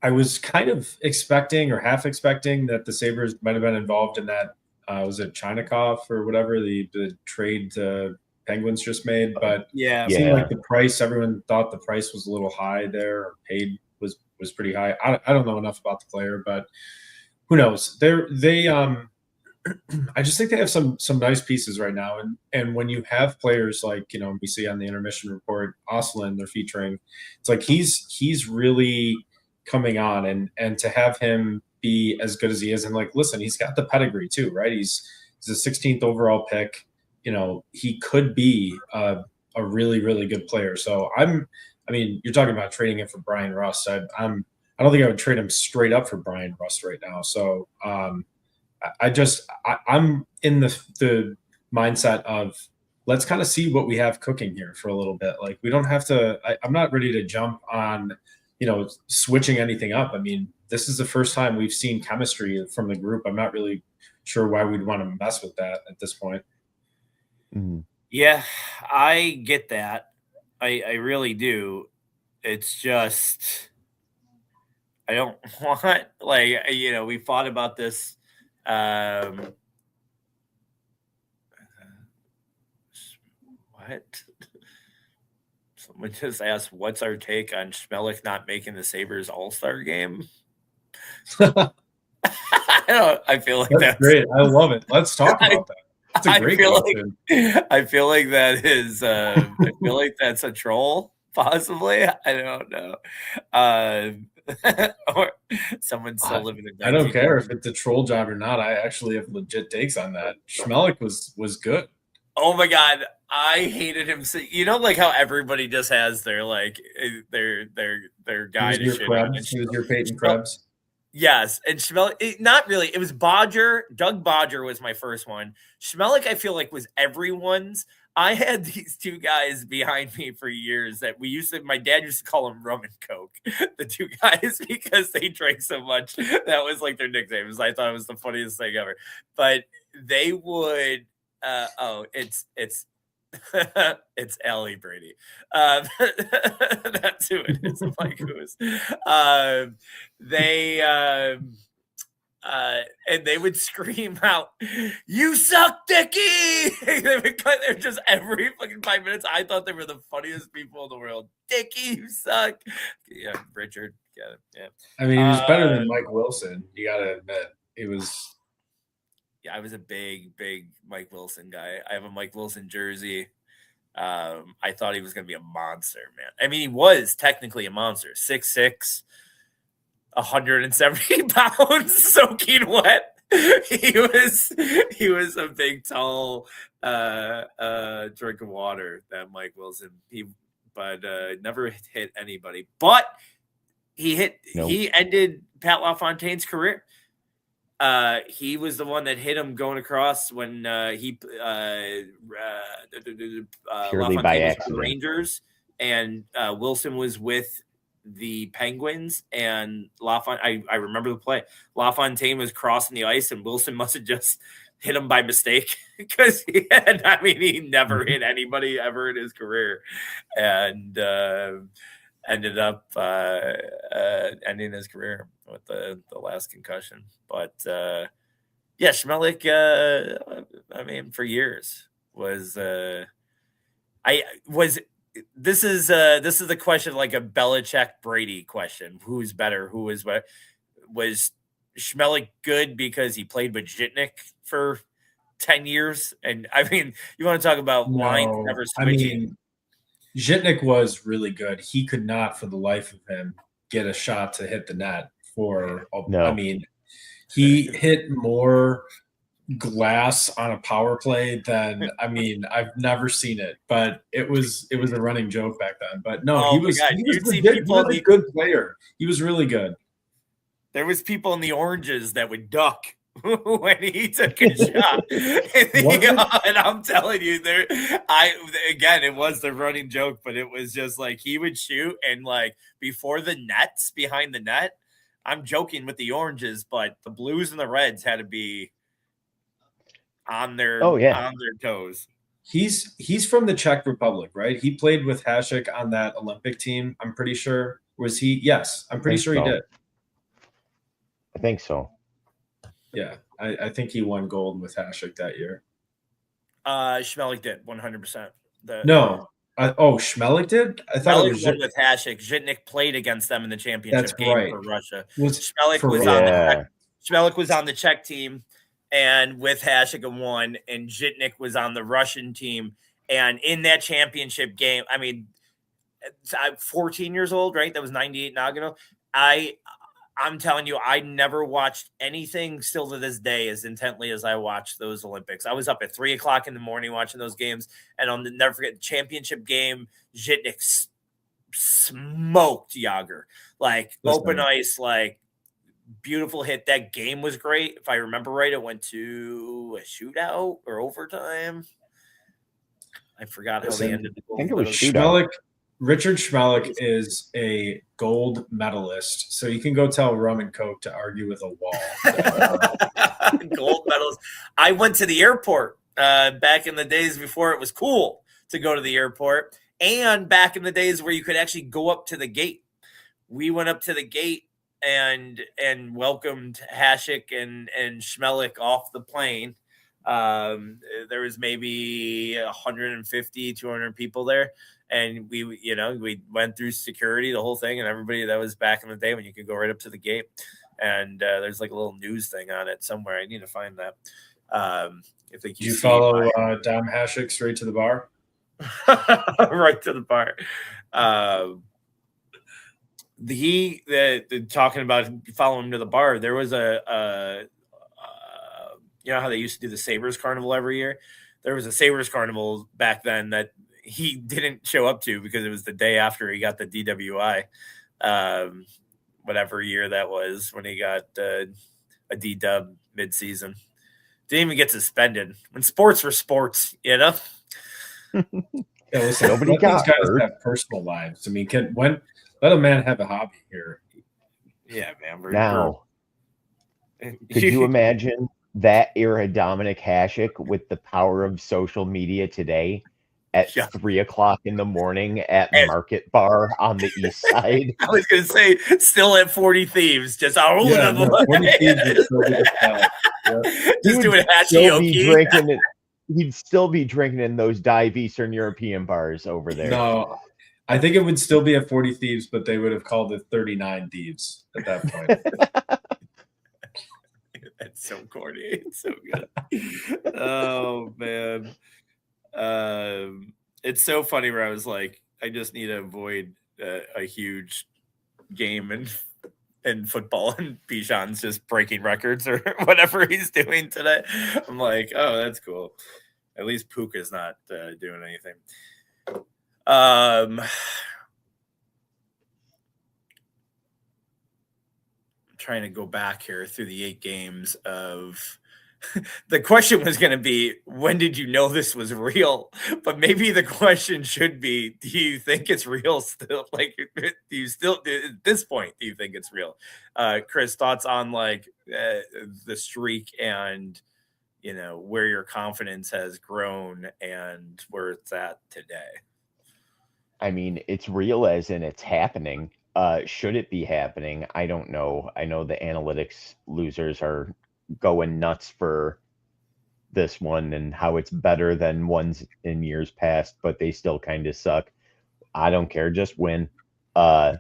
Speaker 4: I was kind of expecting or half expecting that the Sabres might have been involved in that. Was it Chinakov or whatever the trade Penguins just made? But
Speaker 1: Yeah.
Speaker 4: it seemed
Speaker 5: Yeah.
Speaker 4: like the price. Everyone thought the price was a little high there, or paid was pretty high. I don't know enough about the player, but who knows? I just think they have some nice pieces right now, and when you have players like we see on the intermission report, Oslin they're featuring, it's like he's really coming on, and to have him be as good as he is, and like listen, he's got the pedigree too, right? He's a 16th overall pick. He could be a really good player. So I mean, you're talking about trading him for Brian Rust. I don't think I would trade him straight up for Brian Rust right now. So I'm in the mindset of let's kind of see what we have cooking here for a little bit. Like we don't have to. I'm not ready to jump on, switching anything up. I mean, this is the first time we've seen chemistry from the group. I'm not really sure why we'd want to mess with that at this point.
Speaker 5: Mhm.
Speaker 1: Yeah, I get that. I really do. It's just I don't want we fought about this. What? Someone just asked, "What's our take on Schmelik not making the Sabres All-Star game?" I feel like
Speaker 4: That's great. I love it. Let's talk about that. That's a great question.
Speaker 1: I feel like that is. I feel like that's a troll, possibly. I don't know. Or someone's still living in.
Speaker 4: I don't care if it's a troll job or not. I actually have legit takes on that. Schmelik was good.
Speaker 1: Oh my god, I hated him. Like how everybody just has their their guy to shit on.
Speaker 4: He was your Peyton Krebs.
Speaker 1: Yes, and Schmelik, not really. It was Bodger. Doug Bodger was my first one. Schmelik, I feel like, was everyone's. I had these two guys behind me for years that my dad used to call them Rum and Coke, the two guys, because they drank so much. That was like their nicknames. I thought it was the funniest thing ever. But they would, it's Allie Brady. That's who it is. Mike Lewis. And they would scream out, "You suck, Dickie!" They're just every fucking 5 minutes. I thought they were the funniest people in the world. Dickie, you suck. Yeah, Richard. Yeah.
Speaker 4: I mean, he was better than Mike Wilson. You got to admit, he was.
Speaker 1: Yeah, I was a big Mike Wilson guy. I have a Mike Wilson jersey. I thought he was going to be a monster, man. I mean, he was technically a monster. 6'6", 170 pounds, soaking wet. He was a big, tall drink of water, that Mike Wilson. But never hit anybody. But he ended Pat LaFontaine's career. He was the one that hit him going across when
Speaker 5: Purely
Speaker 1: LaFontaine
Speaker 5: by
Speaker 1: was with
Speaker 5: accident.
Speaker 1: the Rangers, and Wilson was with the Penguins, and I remember the play. LaFontaine was crossing the ice, and Wilson must have just hit him by mistake because he never hit anybody ever in his career, and ended up ending his career with the last concussion. But yeah, Schmelik, I mean, for years was this is the question, like a Belichick Brady question. Who's better? Who was better? Was Schmelik good because he played with Zhitnik for 10 years? And I mean, you want to talk about lines never switching.
Speaker 4: I mean, Zhitnik was really good. He could not, for the life of him, get a shot to hit the net. I mean, he hit more glass on a power play than I've never seen it. But it was a running joke back then. But no, he was a good player. He was really good.
Speaker 1: There was people in the oranges that would duck when he took a shot. And I'm telling you, it was the running joke, but it was just like he would shoot, and like before the nets, behind the net, I'm joking with the oranges, but the blues and the reds had to be on their toes.
Speaker 4: He's from the Czech Republic, right? He played with Hasek on that Olympic team. I'm pretty sure. Was he? Yes, I'm pretty sure he did.
Speaker 5: I think so.
Speaker 4: Yeah, I think he won gold with Hasek that year.
Speaker 1: Schmelik did 100%.
Speaker 4: Schmelik did? I thought it was
Speaker 1: won with Hasek. Zhitnik played against them in the championship game for Russia.
Speaker 4: Schmelik
Speaker 1: was on the Czech team, and with Hasek and won, and Zhitnik was on the Russian team. And in that championship game, I mean, I'm 14 years old, right? That was 98 Nagano. I'm telling you, I never watched anything still to this day as intently as I watched those Olympics. I was up at 3:00 in the morning watching those games, and I'll never forget the championship game. Zhitnik smoked Yager, like open ice, like beautiful hit. That game was great. If I remember right, it went to a shootout or overtime. I forgot how they ended.
Speaker 5: I think it was shootout.
Speaker 4: Richard Schmelik is a gold medalist, so you can go tell Rum and Coke to argue with a wall.
Speaker 1: Gold medals. I went to the airport back in the days before it was cool to go to the airport, and back in the days where you could actually go up to the gate. We went up to the gate and welcomed Hasek and Schmelik off the plane. There was maybe 150, 200 people there. And we went through security, the whole thing, and everybody. That was back in the day when you could go right up to the gate. And there's like a little news thing on it somewhere. I need to find that. If they
Speaker 4: you follow Dom Hasek straight to the bar?
Speaker 1: Right to the bar. Talking about following him to the bar, there was you know how they used to do the Sabres Carnival every year? There was a Sabres Carnival back then that he didn't show up to because it was the day after he got the DWI, whatever year that was when he got a D-dub midseason. Didn't even get suspended. When sports were sports,
Speaker 4: Yeah, listen, nobody got these guys hurt. Have personal lives. I mean, let a man have a hobby here.
Speaker 1: Yeah, man.
Speaker 5: Could you imagine that era Dominic Hasek with the power of social media today? At 3:00 in the morning at Market Bar on the east side.
Speaker 1: I was going to say, still at 40 Thieves, just 40 Thieves just doing
Speaker 5: hashy he'd still be drinking in those dive Eastern European bars over there.
Speaker 4: No, I think it would still be at 40 Thieves, but they would have called it 39 Thieves at that point.
Speaker 1: That's so corny. It's so good. Oh, man. It's so funny where I was like, I just need to avoid a huge game in football, and Bijan's just breaking records or whatever he's doing today. I'm like, oh, that's cool. At least Puka's not doing anything. Trying to go back here through the 8 games of the question was going to be, when did you know this was real? But maybe the question should be, do you think it's real still? Like, do you still, at this point, do you think it's real? Chris, thoughts on like the streak and, where your confidence has grown and where it's at today?
Speaker 5: I mean, it's real as in it's happening. Should it be happening? I don't know. I know the analytics losers are going nuts for this one and how it's better than ones in years past, but they still kind of suck. I don't care. Just win. I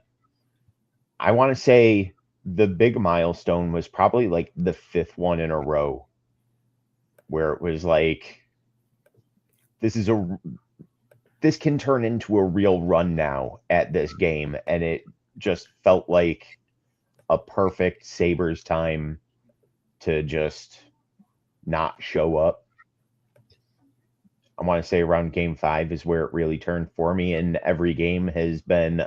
Speaker 5: want to say the big milestone was probably like the 5th one in a row where it was like, this can turn into a real run now at this game. And it just felt like a perfect Sabres time to just not show up. I want to say around game 5 is where it really turned for me, and every game has been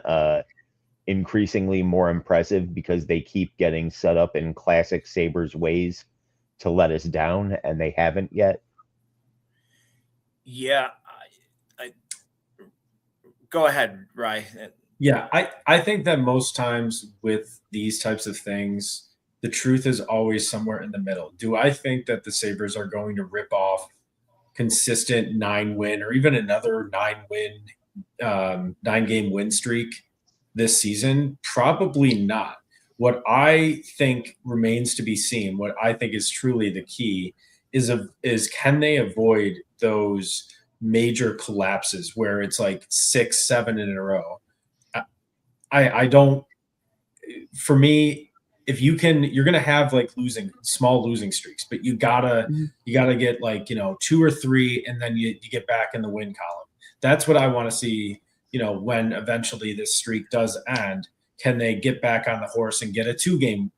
Speaker 5: increasingly more impressive because they keep getting set up in classic Sabres ways to let us down, and they haven't yet.
Speaker 1: Yeah. I go ahead, Rye.
Speaker 4: Yeah, I think that most times with these types of things, the truth is always somewhere in the middle. Do I think that the Sabres are going to rip off consistent 9 win or even another 9 win, 9 game win streak this season? Probably not. What I think remains to be seen, what I think is truly the key, is can they avoid those major collapses where it's like 6, 7 in a row? I don't. For me, if you can, you're gonna have like small losing streaks, but you gotta get like 2 or 3, and then you get back in the win column. That's what I want to see. When eventually this streak does end, can they get back on the horse and get a 2 game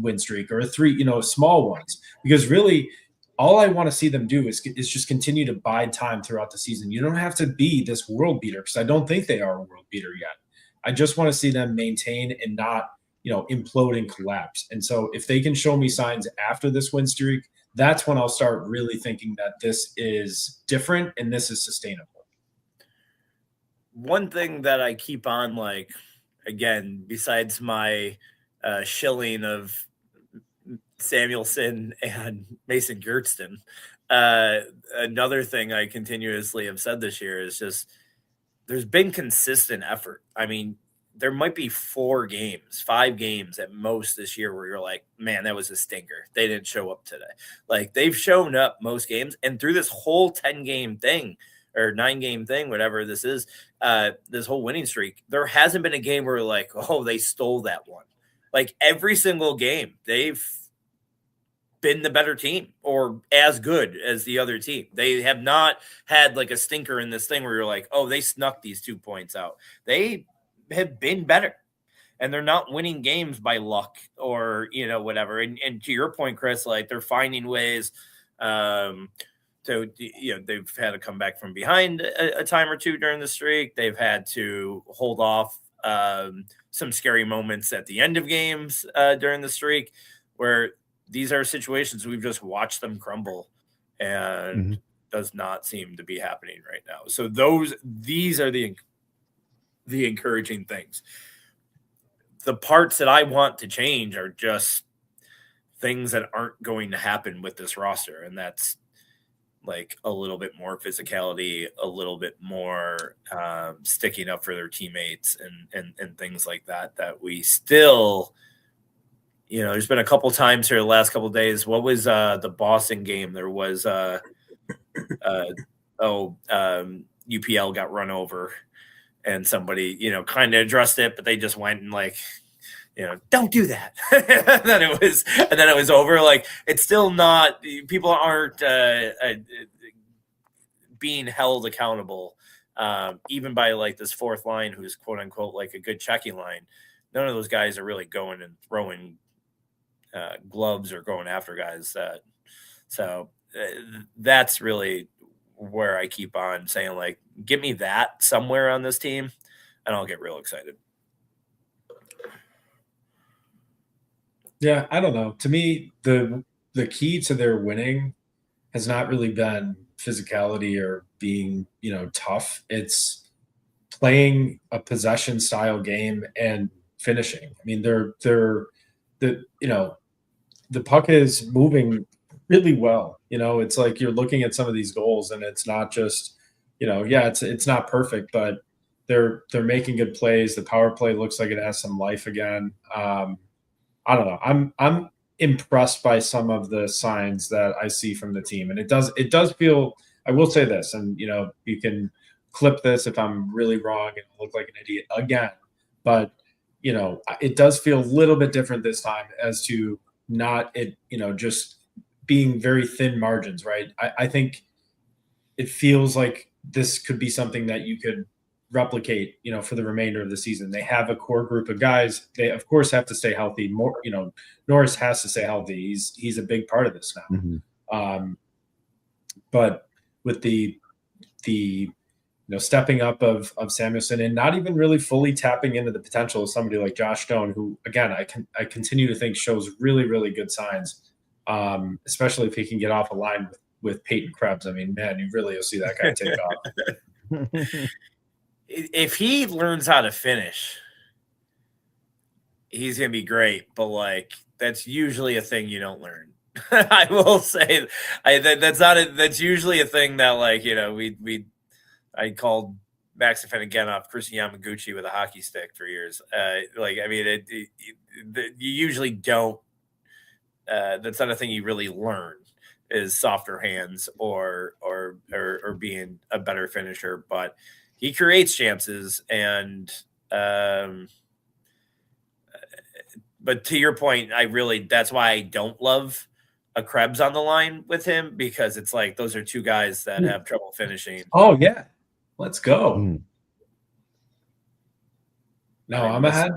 Speaker 4: win streak, or a 3 small ones? Because really, all I want to see them do is just continue to bide time throughout the season. You don't have to be this world beater, because I don't think they are a world beater yet. I just want to see them maintain and not, implode and collapse. And so if they can show me signs after this win streak, that's when I'll start really thinking that this is different and this is sustainable.
Speaker 1: One thing that I keep on, like, again, besides my shilling of Samuelson and Mason Gertston, another thing I continuously have said this year is just there's been consistent effort. I mean, there might be 4 games, 5 games at most this year where you're like, man, that was a stinker. They didn't show up today. Like, they've shown up most games. And through this whole 10-game thing or 9-game thing, whatever this is, this whole winning streak, there hasn't been a game where like, oh, they stole that one. Like, every single game, they've been the better team or as good as the other team. They have not had like a stinker in this thing where you're like, oh, they snuck these 2 points out. They have been better, and they're not winning games by luck or, whatever. And to your point, Chris, like, they're finding ways to, they've had to come back from behind a time or two during the streak. They've had to hold off some scary moments at the end of games during the streak, where these are situations we've just watched them crumble, and does not seem to be happening right now. So these are the encouraging things. The parts that I want to change are just things that aren't going to happen with this roster. And that's like a little bit more physicality, a little bit more sticking up for their teammates and things like that we still, there's been a couple times here the last couple of days. What was the Boston game? There was UPL got run over, and somebody, kind of addressed it, but they just went and like, don't do that. and then it was over. Like, it's still not, people aren't being held accountable, even by like this fourth line, who's quote unquote like a good checking line. None of those guys are really going and throwing gloves or going after guys. So that's really where I keep on saying, like, give me that somewhere on this team, and I'll get real excited.
Speaker 4: Yeah, I don't know. To me, the key to their winning has not really been physicality or being, tough. It's playing a possession style game and finishing. I mean, the puck is moving really well. It's like you're looking at some of these goals, and it's not just, it's not perfect, but they're making good plays. The power play looks like it has some life again. I don't know. I'm impressed by some of the signs that I see from the team, and it does feel. I will say this, and you can clip this if I'm really wrong and look like an idiot again, but it does feel a little bit different this time as to not it, just being very thin margins, right? I think it feels like this could be something that you could replicate, for the remainder of the season. They have a core group of guys. They of course have to stay healthy. More, Norris has to stay healthy. He's a big part of this now. But with the stepping up of Samuelson and not even really fully tapping into the potential of somebody like Josh Stone, who again I continue to think shows really, really good signs, especially if he can get off a line with Peyton Krebs. I mean, man, you really will see that guy take off.
Speaker 1: if he learns how to finish, he's gonna be great. But like that's usually a thing you don't learn. I will say that's usually a thing that like I called Max Afenagenoff Christian Yamaguchi with a hockey stick for years. Like I mean, you usually don't. That's not a thing you really learn is softer hands or being a better finisher. But he creates chances and. But to your point, that's why I don't love a Krebs on the line with him because it's like those are two guys that have trouble finishing.
Speaker 4: Oh yeah, let's go.
Speaker 5: Mm.
Speaker 4: No, I'm ahead.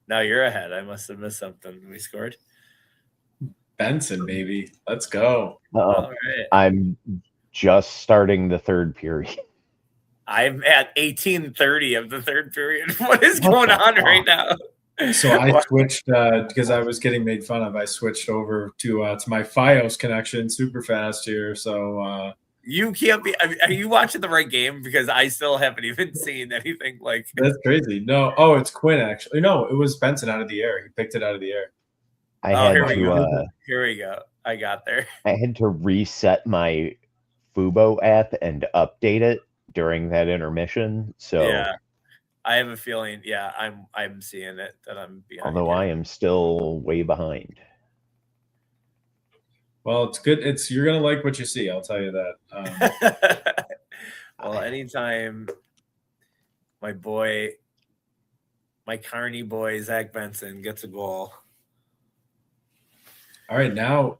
Speaker 1: Now you're ahead. I must have missed something. We scored.
Speaker 4: Benson, baby, let's go.
Speaker 1: All right.
Speaker 5: I'm just starting the third period.
Speaker 1: I'm at 18:30 of the third period. What is going on right now?
Speaker 4: So I switched because I was getting made fun of. I switched over to my FiOS connection super fast here. So
Speaker 1: you can't be. Are you watching the right game? Because I still haven't even seen anything like.
Speaker 4: That's crazy. No, it's Quinn actually. No, it was Benson out of the air. He picked it out of the air.
Speaker 1: Here we go. I got there.
Speaker 5: I had to reset my Fubo app and update it during that intermission. So
Speaker 1: yeah. I have a feeling, I'm seeing it that I'm behind.
Speaker 5: Although I am still way behind.
Speaker 4: Well, it's good. You're gonna like what you see. I'll tell you that.
Speaker 1: Well, anytime my Carney boy Zach Benson gets a goal.
Speaker 4: All right, now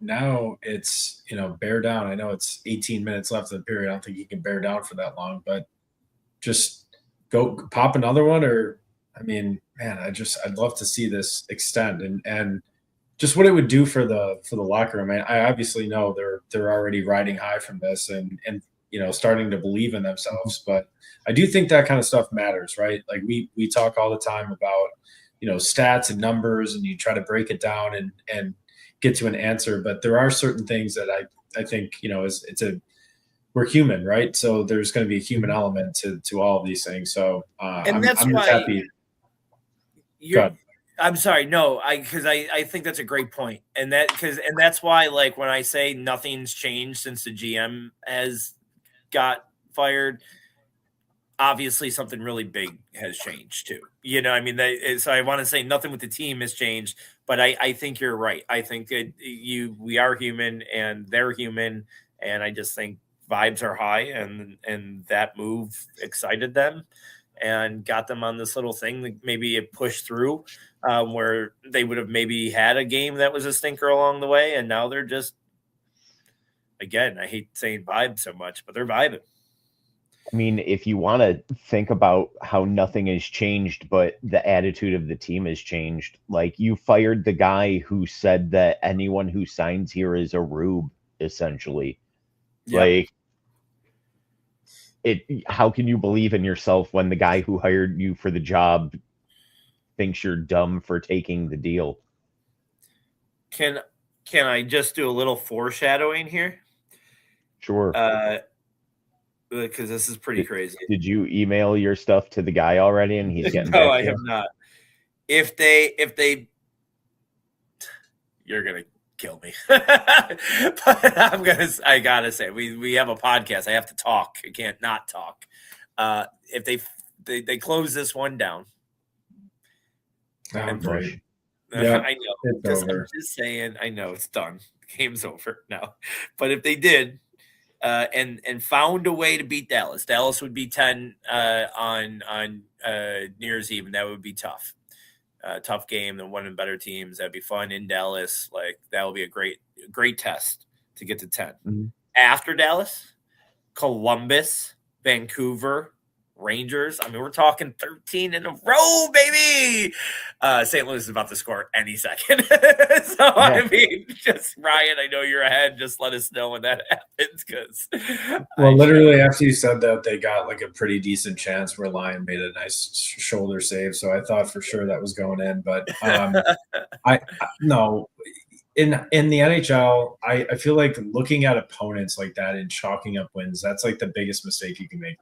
Speaker 4: it's bear down. I know it's 18 minutes left of the period. I don't think you can bear down for that long, but just. Go pop another one, or I mean, man, I'd love to see this extend and just what it would do for the locker room. I obviously know they're already riding high from this and starting to believe in themselves, but I do think that kind of stuff matters, right? Like we talk all the time about stats and numbers, and you try to break it down and get to an answer, but there are certain things that I think we're human, right? So there's going to be a human element to all of these things. So I'm just happy.
Speaker 1: I'm sorry, no, because I think that's a great point, and that's why like when I say nothing's changed since the GM has got fired, obviously something really big has changed too. I mean, so I want to say nothing with the team has changed, but I think you're right. I think that we are human and they're human, and I just think. Vibes are high, and that move excited them and got them on this little thing that maybe it pushed through where they would have maybe had a game that was a stinker along the way, and now they're just again, I hate saying vibe so much, but they're vibing.
Speaker 5: I mean, if you want to think about how nothing has changed, but the attitude of the team has changed, like you fired the guy who said that anyone who signs here is a rube, essentially. Yeah. Like, how can you believe in yourself when the guy who hired you for the job thinks you're dumb for taking the deal?
Speaker 1: Can I just do a little foreshadowing here?
Speaker 5: Sure.
Speaker 1: Because this is pretty crazy.
Speaker 5: Did you email your stuff to the guy already and he's getting
Speaker 1: No, I have not. If they you're gonna kill me. But I gotta say, we have a podcast. I have to talk. I can't not talk. If they close this one down.
Speaker 4: Right.
Speaker 1: Yeah, I know. I'm just saying, I know it's done. The game's over now. But if they did, and found a way to beat Dallas would be 10 on New Year's Eve, and that would be tough. Tough game than one of the better teams. That'd be fun in Dallas. Like that will be a great test to get to 10. Mm-hmm. After Dallas, Columbus, Vancouver, Rangers. I mean, we're talking 13 in a row, baby. St. Louis is about to score any second. So, yeah. I mean, just Ryan, I know you're ahead. Just let us know when that happens. Because
Speaker 4: literally after you said that, they got like a pretty decent chance where Lyon made a nice shoulder save. So I thought for sure that was going in. But no. In the NHL, I feel like looking at opponents like that and chalking up wins, that's like the biggest mistake you can make.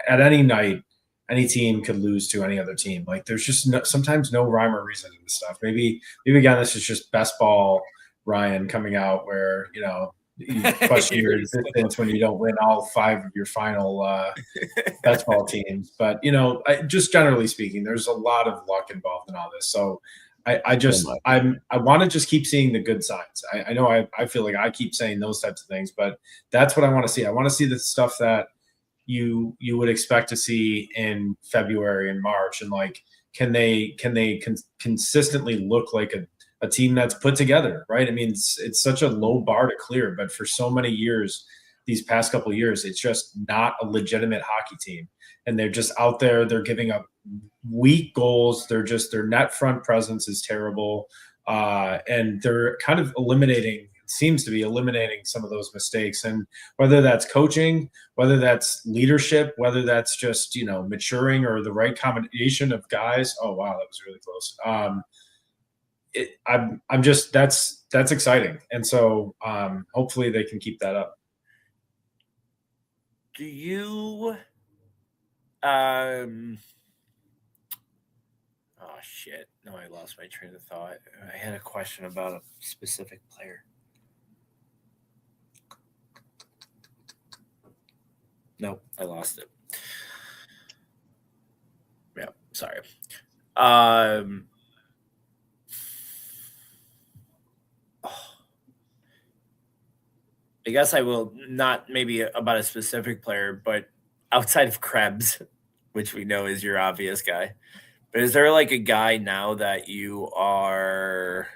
Speaker 4: At any night, any team could lose to any other team. Like there's just sometimes no rhyme or reason to this stuff. Maybe again, this is just best ball Ryan coming out where, you question your existence when you don't win all 5 of your final best ball teams. But, just generally speaking, there's a lot of luck involved in all this. So I want to just keep seeing the good signs. I know I feel like I keep saying those types of things, but that's what I want to see. I want to see the stuff that you would expect to see in February and March, and like can they consistently look like a team that's put together, right? I mean, it's such a low bar to clear, but for so many years, these past couple of years, it's just not a legitimate hockey team, and they're just out there. They're giving up weak goals. Their net front presence is terrible, and they're kind of seems to be eliminating some of those mistakes. And whether that's coaching, whether that's leadership, whether that's just, maturing or the right combination of guys. Oh, wow. That was really close. I'm just, that's exciting. And so hopefully they can keep that up.
Speaker 1: Do you, oh shit. No, I lost my train of thought. I had a question about a specific player. Nope, I lost it. Yeah, sorry. I guess I will not maybe about a specific player, but outside of Krebs, which we know is your obvious guy. But is there like a guy now that you are,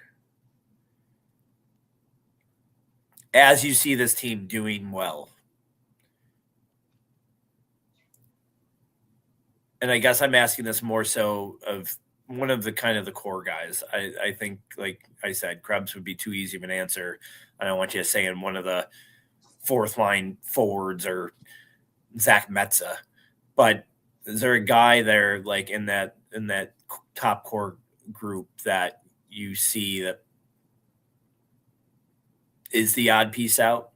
Speaker 1: as you see this team doing well? And I guess I'm asking this more so of one of the kind of the core guys. I think, like I said, Krebs would be too easy of an answer. I don't want you to say in one of the fourth line forwards or Zach Metza. But is there a guy there like in that top core group that you see that is the odd piece out,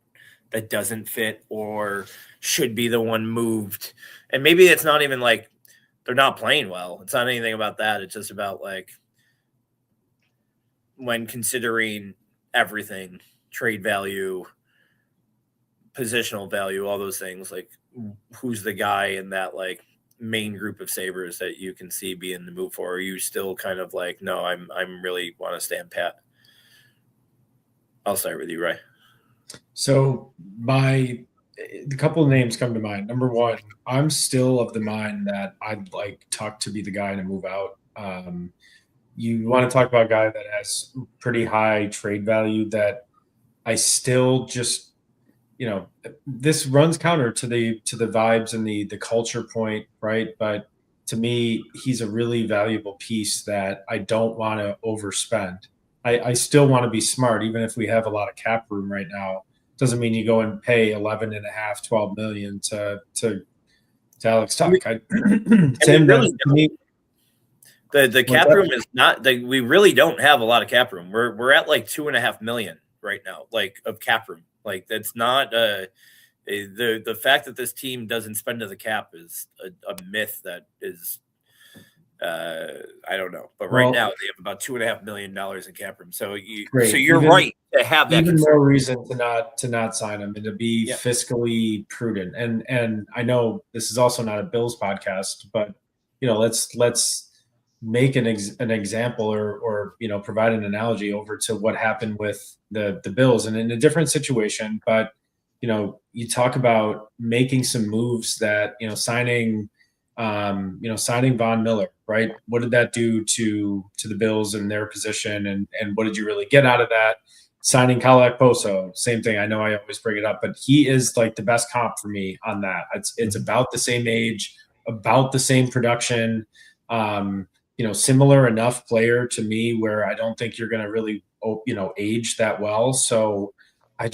Speaker 1: that doesn't fit or should be the one moved? And maybe it's not even like they're not playing well. It's not anything about that. It's just about like when considering everything, trade value, positional value, all those things, like who's the guy in that like main group of Sabres that you can see being the move for? Or are you still kind of like, no, I'm really want to stand pat? I'll start with you, Ray.
Speaker 4: So the couple of names come to mind. Number one, I'm still of the mind that I'd like Tuck to be the guy to move out. You want to talk about a guy that has pretty high trade value that I still just, this runs counter to the vibes and the culture point, right? But to me, he's a really valuable piece that I don't want to overspend. I still want to be smart, even if we have a lot of cap room right now. Doesn't mean you go and pay 11 and a half, 12 million to Alex Tuck.
Speaker 1: The cap room is not, we really don't have a lot of cap room. We're at like 2.5 million right now, like of cap room. Like that's not the fact that this team doesn't spend to the cap is a myth that is, I don't know, but right now they have about $2.5 million in cap room. So you're right to have that.
Speaker 4: Even more reason to not sign him and to be fiscally prudent. And I know this is also not a Bills podcast, but let's make an example or provide an analogy over to what happened with the Bills, and in a different situation. But you talk about making some moves that signing Von Miller, right? What did that do to the Bills and their position, and what did you really get out of that? Signing Kyle Okposo, same thing. I know I always bring it up, but he is like the best comp for me on that. It's about the same age, about the same production, similar enough player to me where I don't think you're going to really, age that well. So I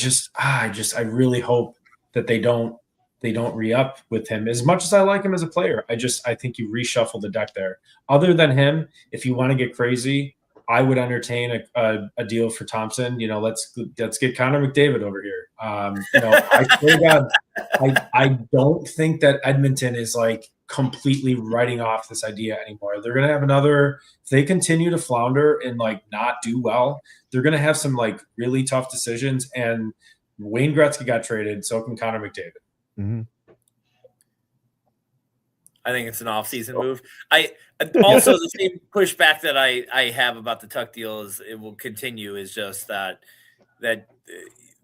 Speaker 4: really hope that they don't re-up with him. As much as I like him as a player, I think you reshuffle the deck there. Other than him, if you want to get crazy, I would entertain a deal for Thompson. Let's get Connor McDavid over here. I swear to God, I don't think that Edmonton is like completely writing off this idea anymore. They're gonna have another. If they continue to flounder and like not do well, they're gonna have some like really tough decisions. And Wayne Gretzky got traded, so can Connor McDavid.
Speaker 5: Mm-hmm.
Speaker 1: I think it's an off-season move. I also the same pushback that I have about the Tuck deal is it will continue is just that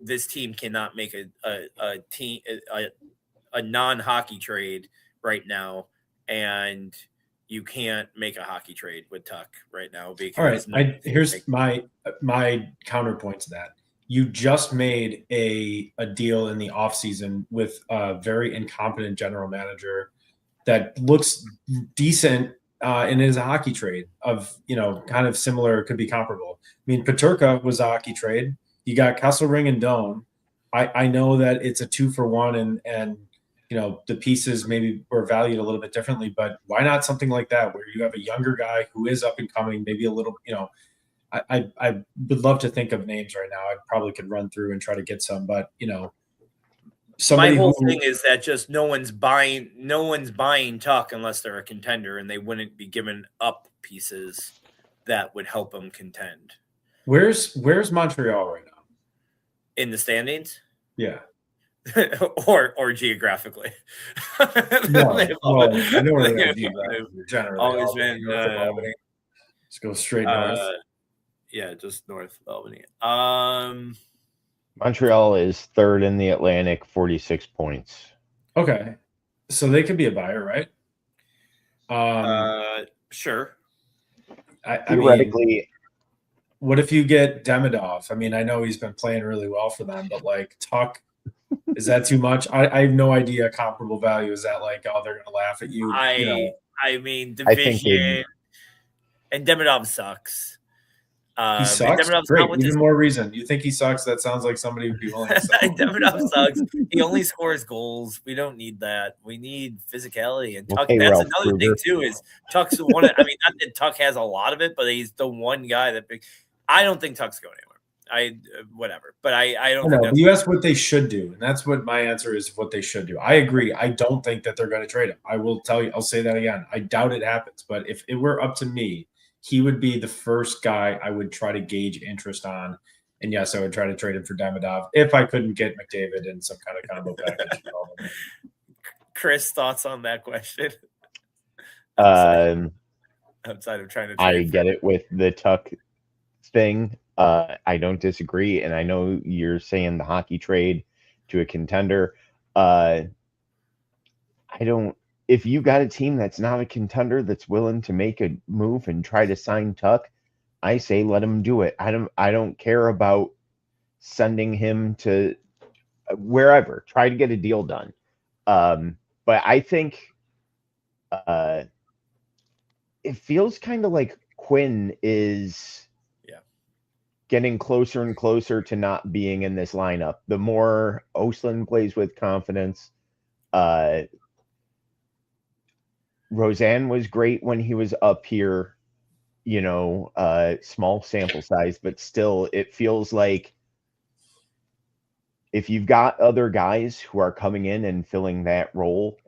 Speaker 1: this team cannot make a non-hockey trade right now, and you can't make a hockey trade with Tuck right now because
Speaker 4: all right. Here's my counterpoint to that. You just made a deal in the offseason with a very incompetent general manager that looks decent and is a hockey trade of, kind of similar, could be comparable. I mean, Peterka was a hockey trade. You got Kesselring and Doan. I know that it's a 2-for-1 and the pieces maybe were valued a little bit differently, but why not something like that where you have a younger guy who is up and coming, maybe a little, I would love to think of names right now. I probably could run through and try to get some, but
Speaker 1: my whole thing is that just no one's buying Tuck unless they're a contender, and they wouldn't be giving up pieces that would help them contend.
Speaker 4: Where's Montreal right now?
Speaker 1: In the standings?
Speaker 4: Yeah.
Speaker 1: or geographically.
Speaker 4: No, well, I know where they're generally.
Speaker 1: Always been
Speaker 4: let's go straight north.
Speaker 1: Yeah, just north of Albany.
Speaker 5: Montreal is third in the Atlantic, 46 points.
Speaker 4: Okay. So they could be a buyer, right?
Speaker 1: Sure.
Speaker 5: Theoretically.
Speaker 4: I mean, what if you get Demidov? I mean, I know he's been playing really well for them, but like Tuck, is that too much? I have no idea comparable value. Is that like, oh, they're going to laugh at you?
Speaker 1: I mean, division and Demidov sucks.
Speaker 4: He sucks. Great. Even more reason. You think he sucks? That sounds like somebody would be willing to sell.
Speaker 1: Demidov sucks. He only scores goals. We don't need that. We need physicality. And Tuck.
Speaker 5: Okay,
Speaker 1: that's
Speaker 5: Ralph
Speaker 1: another
Speaker 5: Kruger.
Speaker 1: thing too. Is Tuck's the one. I mean, not that Tuck has a lot of it, but he's the one guy that. I don't think Tuck's going anywhere. Whatever, but I don't.
Speaker 4: know. You asked what they should do, and that's what my answer is. What they should do. I agree. I don't think that they're going to trade him. I will tell you. I'll say that again. I doubt it happens. But if it were up to me, he would be the first guy I would try to gauge interest on. And yes, I would try to trade him for Demidov if I couldn't get McDavid in some kind of combo package.
Speaker 1: Chris, thoughts on that question?
Speaker 5: Outside
Speaker 1: of trying to trade
Speaker 5: I get it with the Tuck thing. I don't disagree. And I know you're saying the hockey trade to a contender. If you got a team that's not a contender that's willing to make a move and try to sign Tuck, I say let him do it. I don't care about sending him to wherever. Try to get a deal done. But I think it feels kind of like Quinn is getting closer and closer to not being in this lineup. The more Oslin plays with confidence, Roseanne was great when he was up here, small sample size, but still it feels like if you've got other guys who are coming in and filling that role,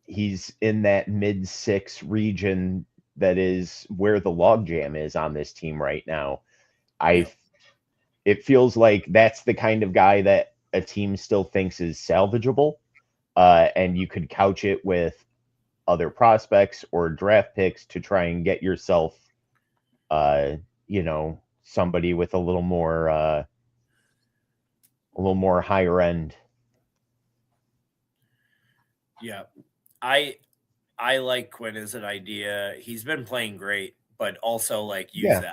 Speaker 5: he's in that mid-6 region that is where the logjam is on this team right now. It feels like that's the kind of guy that a team still thinks is salvageable, and you could couch it with other prospects or draft picks to try and get yourself, somebody with a little more higher end.
Speaker 1: Yeah, I like Quinn as an idea. He's been playing great, but also use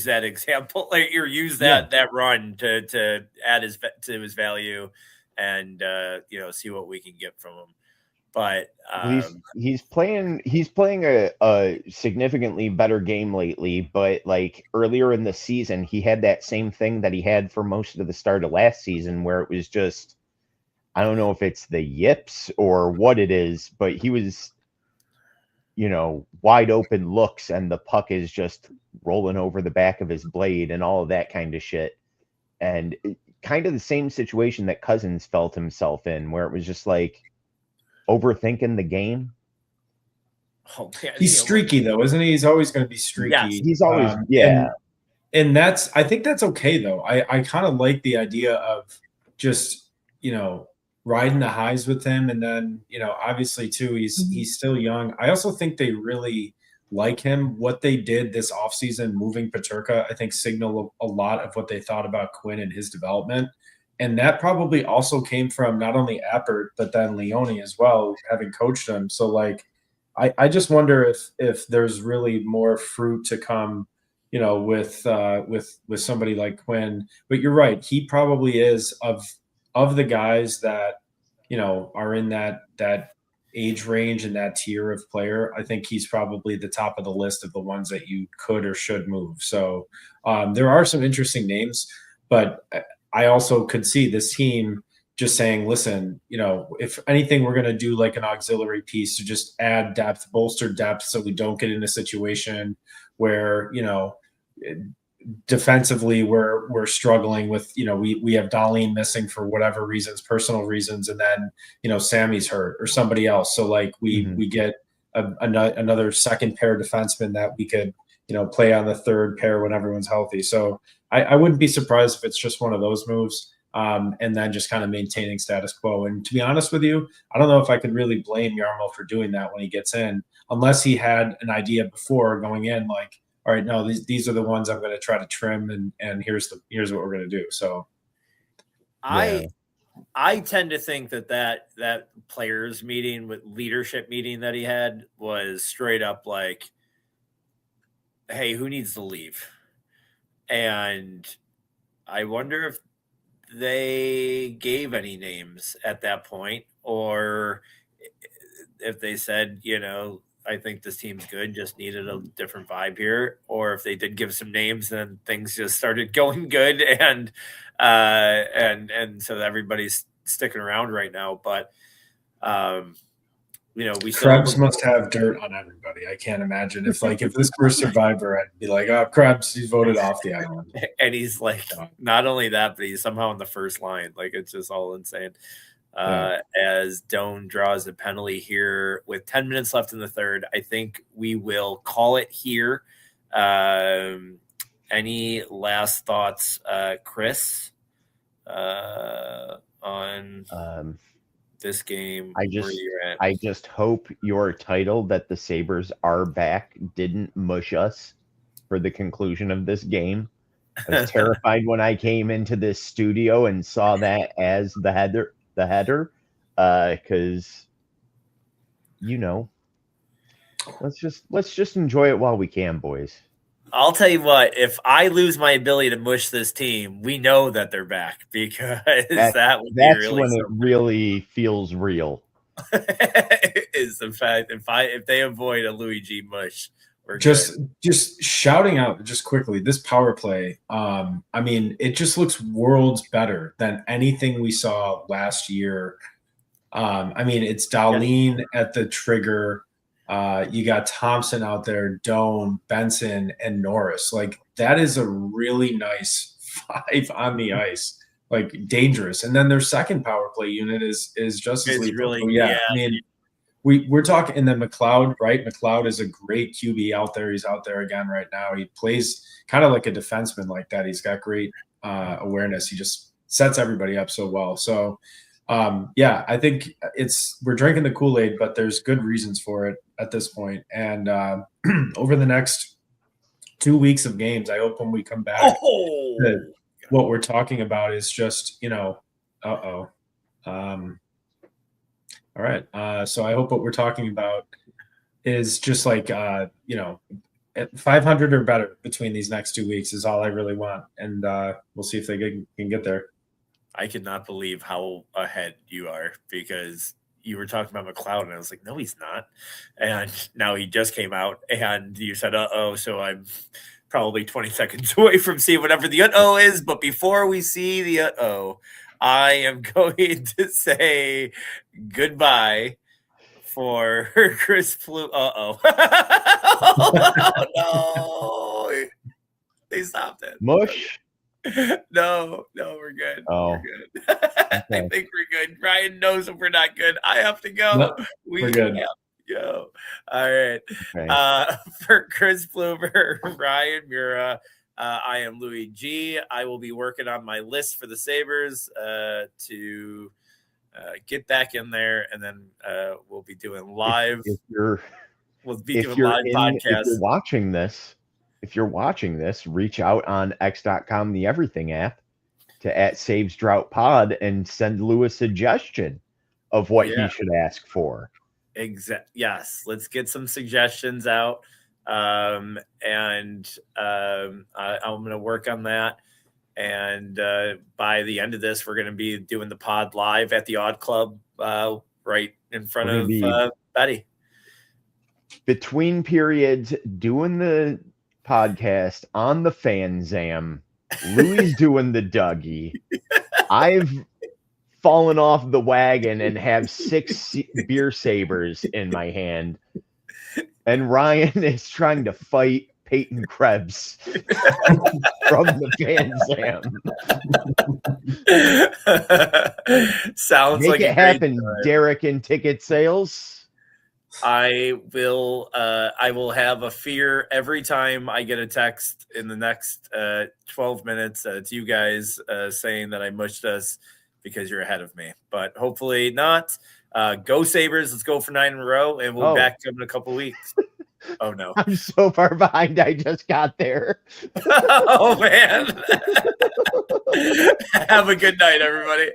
Speaker 1: that example, use that run to add to his value, and see what we can get from him. But
Speaker 5: he's playing a significantly better game lately. But like earlier in the season, he had that same thing that he had for most of the start of last season, where it was just, I don't know if it's the yips or what it is, but he was, wide open looks and the puck is just rolling over the back of his blade and all of that kind of shit. And kind of the same situation that Cousins felt himself in, where it was just like, overthinking the game.
Speaker 1: Oh, man,
Speaker 4: He's streaky though, isn't he? He's always going to be streaky.
Speaker 1: Yes.
Speaker 5: He's always
Speaker 4: and I think that's okay though. I kind of like the idea of just, riding the highs with him. And then, obviously too, he's still young. I also think they really like him. What they did this offseason, moving Paterka, I think signaled a lot of what they thought about Quinn and his development. And that probably also came from not only Appert, but then Leone as well, having coached him. So like, I just wonder if there's really more fruit to come, with somebody like Quinn. But you're right, he probably is of the guys that are in that age range and that tier of player. I think he's probably the top of the list of the ones that you could or should move. So there are some interesting names, but I also could see this team just saying, listen, if anything, we're going to do like an auxiliary piece to just add depth, bolster depth, so we don't get in a situation where, defensively we're struggling with, we have Darlene missing for whatever reasons, personal reasons, and then, Sammy's hurt or somebody else. So like we get another second pair defenseman that we could, play on the third pair when everyone's healthy. So I wouldn't be surprised if it's just one of those moves. And then just kind of maintaining status quo. And to be honest with you, I don't know if I could really blame Yarmo for doing that when he gets in, unless he had an idea before going in, like, all right, no, these are the ones I'm going to try to trim, and here's what we're going to do. So,
Speaker 1: I tend to think that players meeting with leadership meeting that he had was straight up like, hey, who needs to leave? And I wonder if they gave any names at that point, or if they said, I think this team's good, just needed a different vibe here, or if they did give some names, then things just started going good, and so everybody's sticking around right now. But we
Speaker 4: Krebs must have dirt on everybody. I can't imagine if this were Survivor, I'd be like, oh, Krebs, he's voted off the island.
Speaker 1: And he's like, not only that, but he's somehow in the first line. Like, it's just all insane. As Doan draws a penalty here with 10 minutes left in the third, I think we will call it here. Any last thoughts, Chris, on this game?
Speaker 5: I just hope your title that the Sabres are back didn't mush us for the conclusion of this game. I was terrified when I came into this studio and saw that as the header, because let's just enjoy it while we can, boys.
Speaker 1: I'll tell you what, if I lose my ability to mush this team, we know that they're back, because that's
Speaker 5: when it really feels real.
Speaker 1: Is the fact if they avoid a Louis G mush, we're
Speaker 4: just shouting out just quickly this power play. I mean, it just looks worlds better than anything we saw last year. I mean, it's Darlene at the trigger. You got Thompson out there, Doan, Benson, and Norris. Like, that is a really nice five on the ice, like dangerous. And then their second power play unit is just as lethal.
Speaker 1: Really,
Speaker 4: so, yeah. I mean, we're talking, and then McLeod, right? McLeod is a great QB out there. He's out there again right now. He plays kind of like a defenseman like that. He's got great awareness. He just sets everybody up so well. So, I think we're drinking the Kool-Aid, but there's good reasons for it at this point. And over the next 2 weeks of games, I hope when we come back, what we're talking about is just, all right. So I hope what we're talking about is just like, 500 or better between these next 2 weeks is all I really want. And we'll see if they can get there.
Speaker 1: I could not believe how ahead you are, because you were talking about McLeod, and I was like, no, he's not. And now he just came out, and you said, so I'm probably 20 seconds away from seeing whatever the is. But before we see the I am going to say goodbye for Chris Flew. Oh, no. They stopped it.
Speaker 5: Mush.
Speaker 1: No, we're good.
Speaker 5: Oh,
Speaker 1: We're good. I
Speaker 5: okay.
Speaker 1: think we're good. Ryan knows if we're not good. I have to go.
Speaker 4: No,
Speaker 1: We
Speaker 4: we're good.
Speaker 1: have to go. All right.
Speaker 5: Okay.
Speaker 1: For Chris Plumer, Ryan Mura, I am Louis G. I will be working on my list for the Sabres to get back in there, and then we'll be doing live.
Speaker 5: If you're
Speaker 1: podcasts.
Speaker 5: If you're watching this, reach out on X.com, the Everything app, to @SavesDroughtPod and send Lou a suggestion of what he should ask for.
Speaker 1: Yes, let's get some suggestions out, and I'm going to work on that. And by the end of this, we're going to be doing the pod live at the Odd Club, right in front of Betty.
Speaker 5: Between periods, doing the podcast on the Fanzam. Louis doing the Dougie. I've fallen off the wagon and have 6 beer sabers in my hand. And Ryan is trying to fight Peyton Krebs from the Fanzam.
Speaker 1: Sounds
Speaker 5: Make
Speaker 1: like
Speaker 5: it happen, Derek, in ticket sales.
Speaker 1: I will have a fear every time I get a text in the next 12 minutes. It's you guys saying that I mushed us because you're ahead of me, but hopefully not. Go Sabres. Let's go for 9 in a row, and we'll be back in a couple weeks. Oh no,
Speaker 5: I'm so far behind. I just got there.
Speaker 1: Oh man. Have a good night, everybody.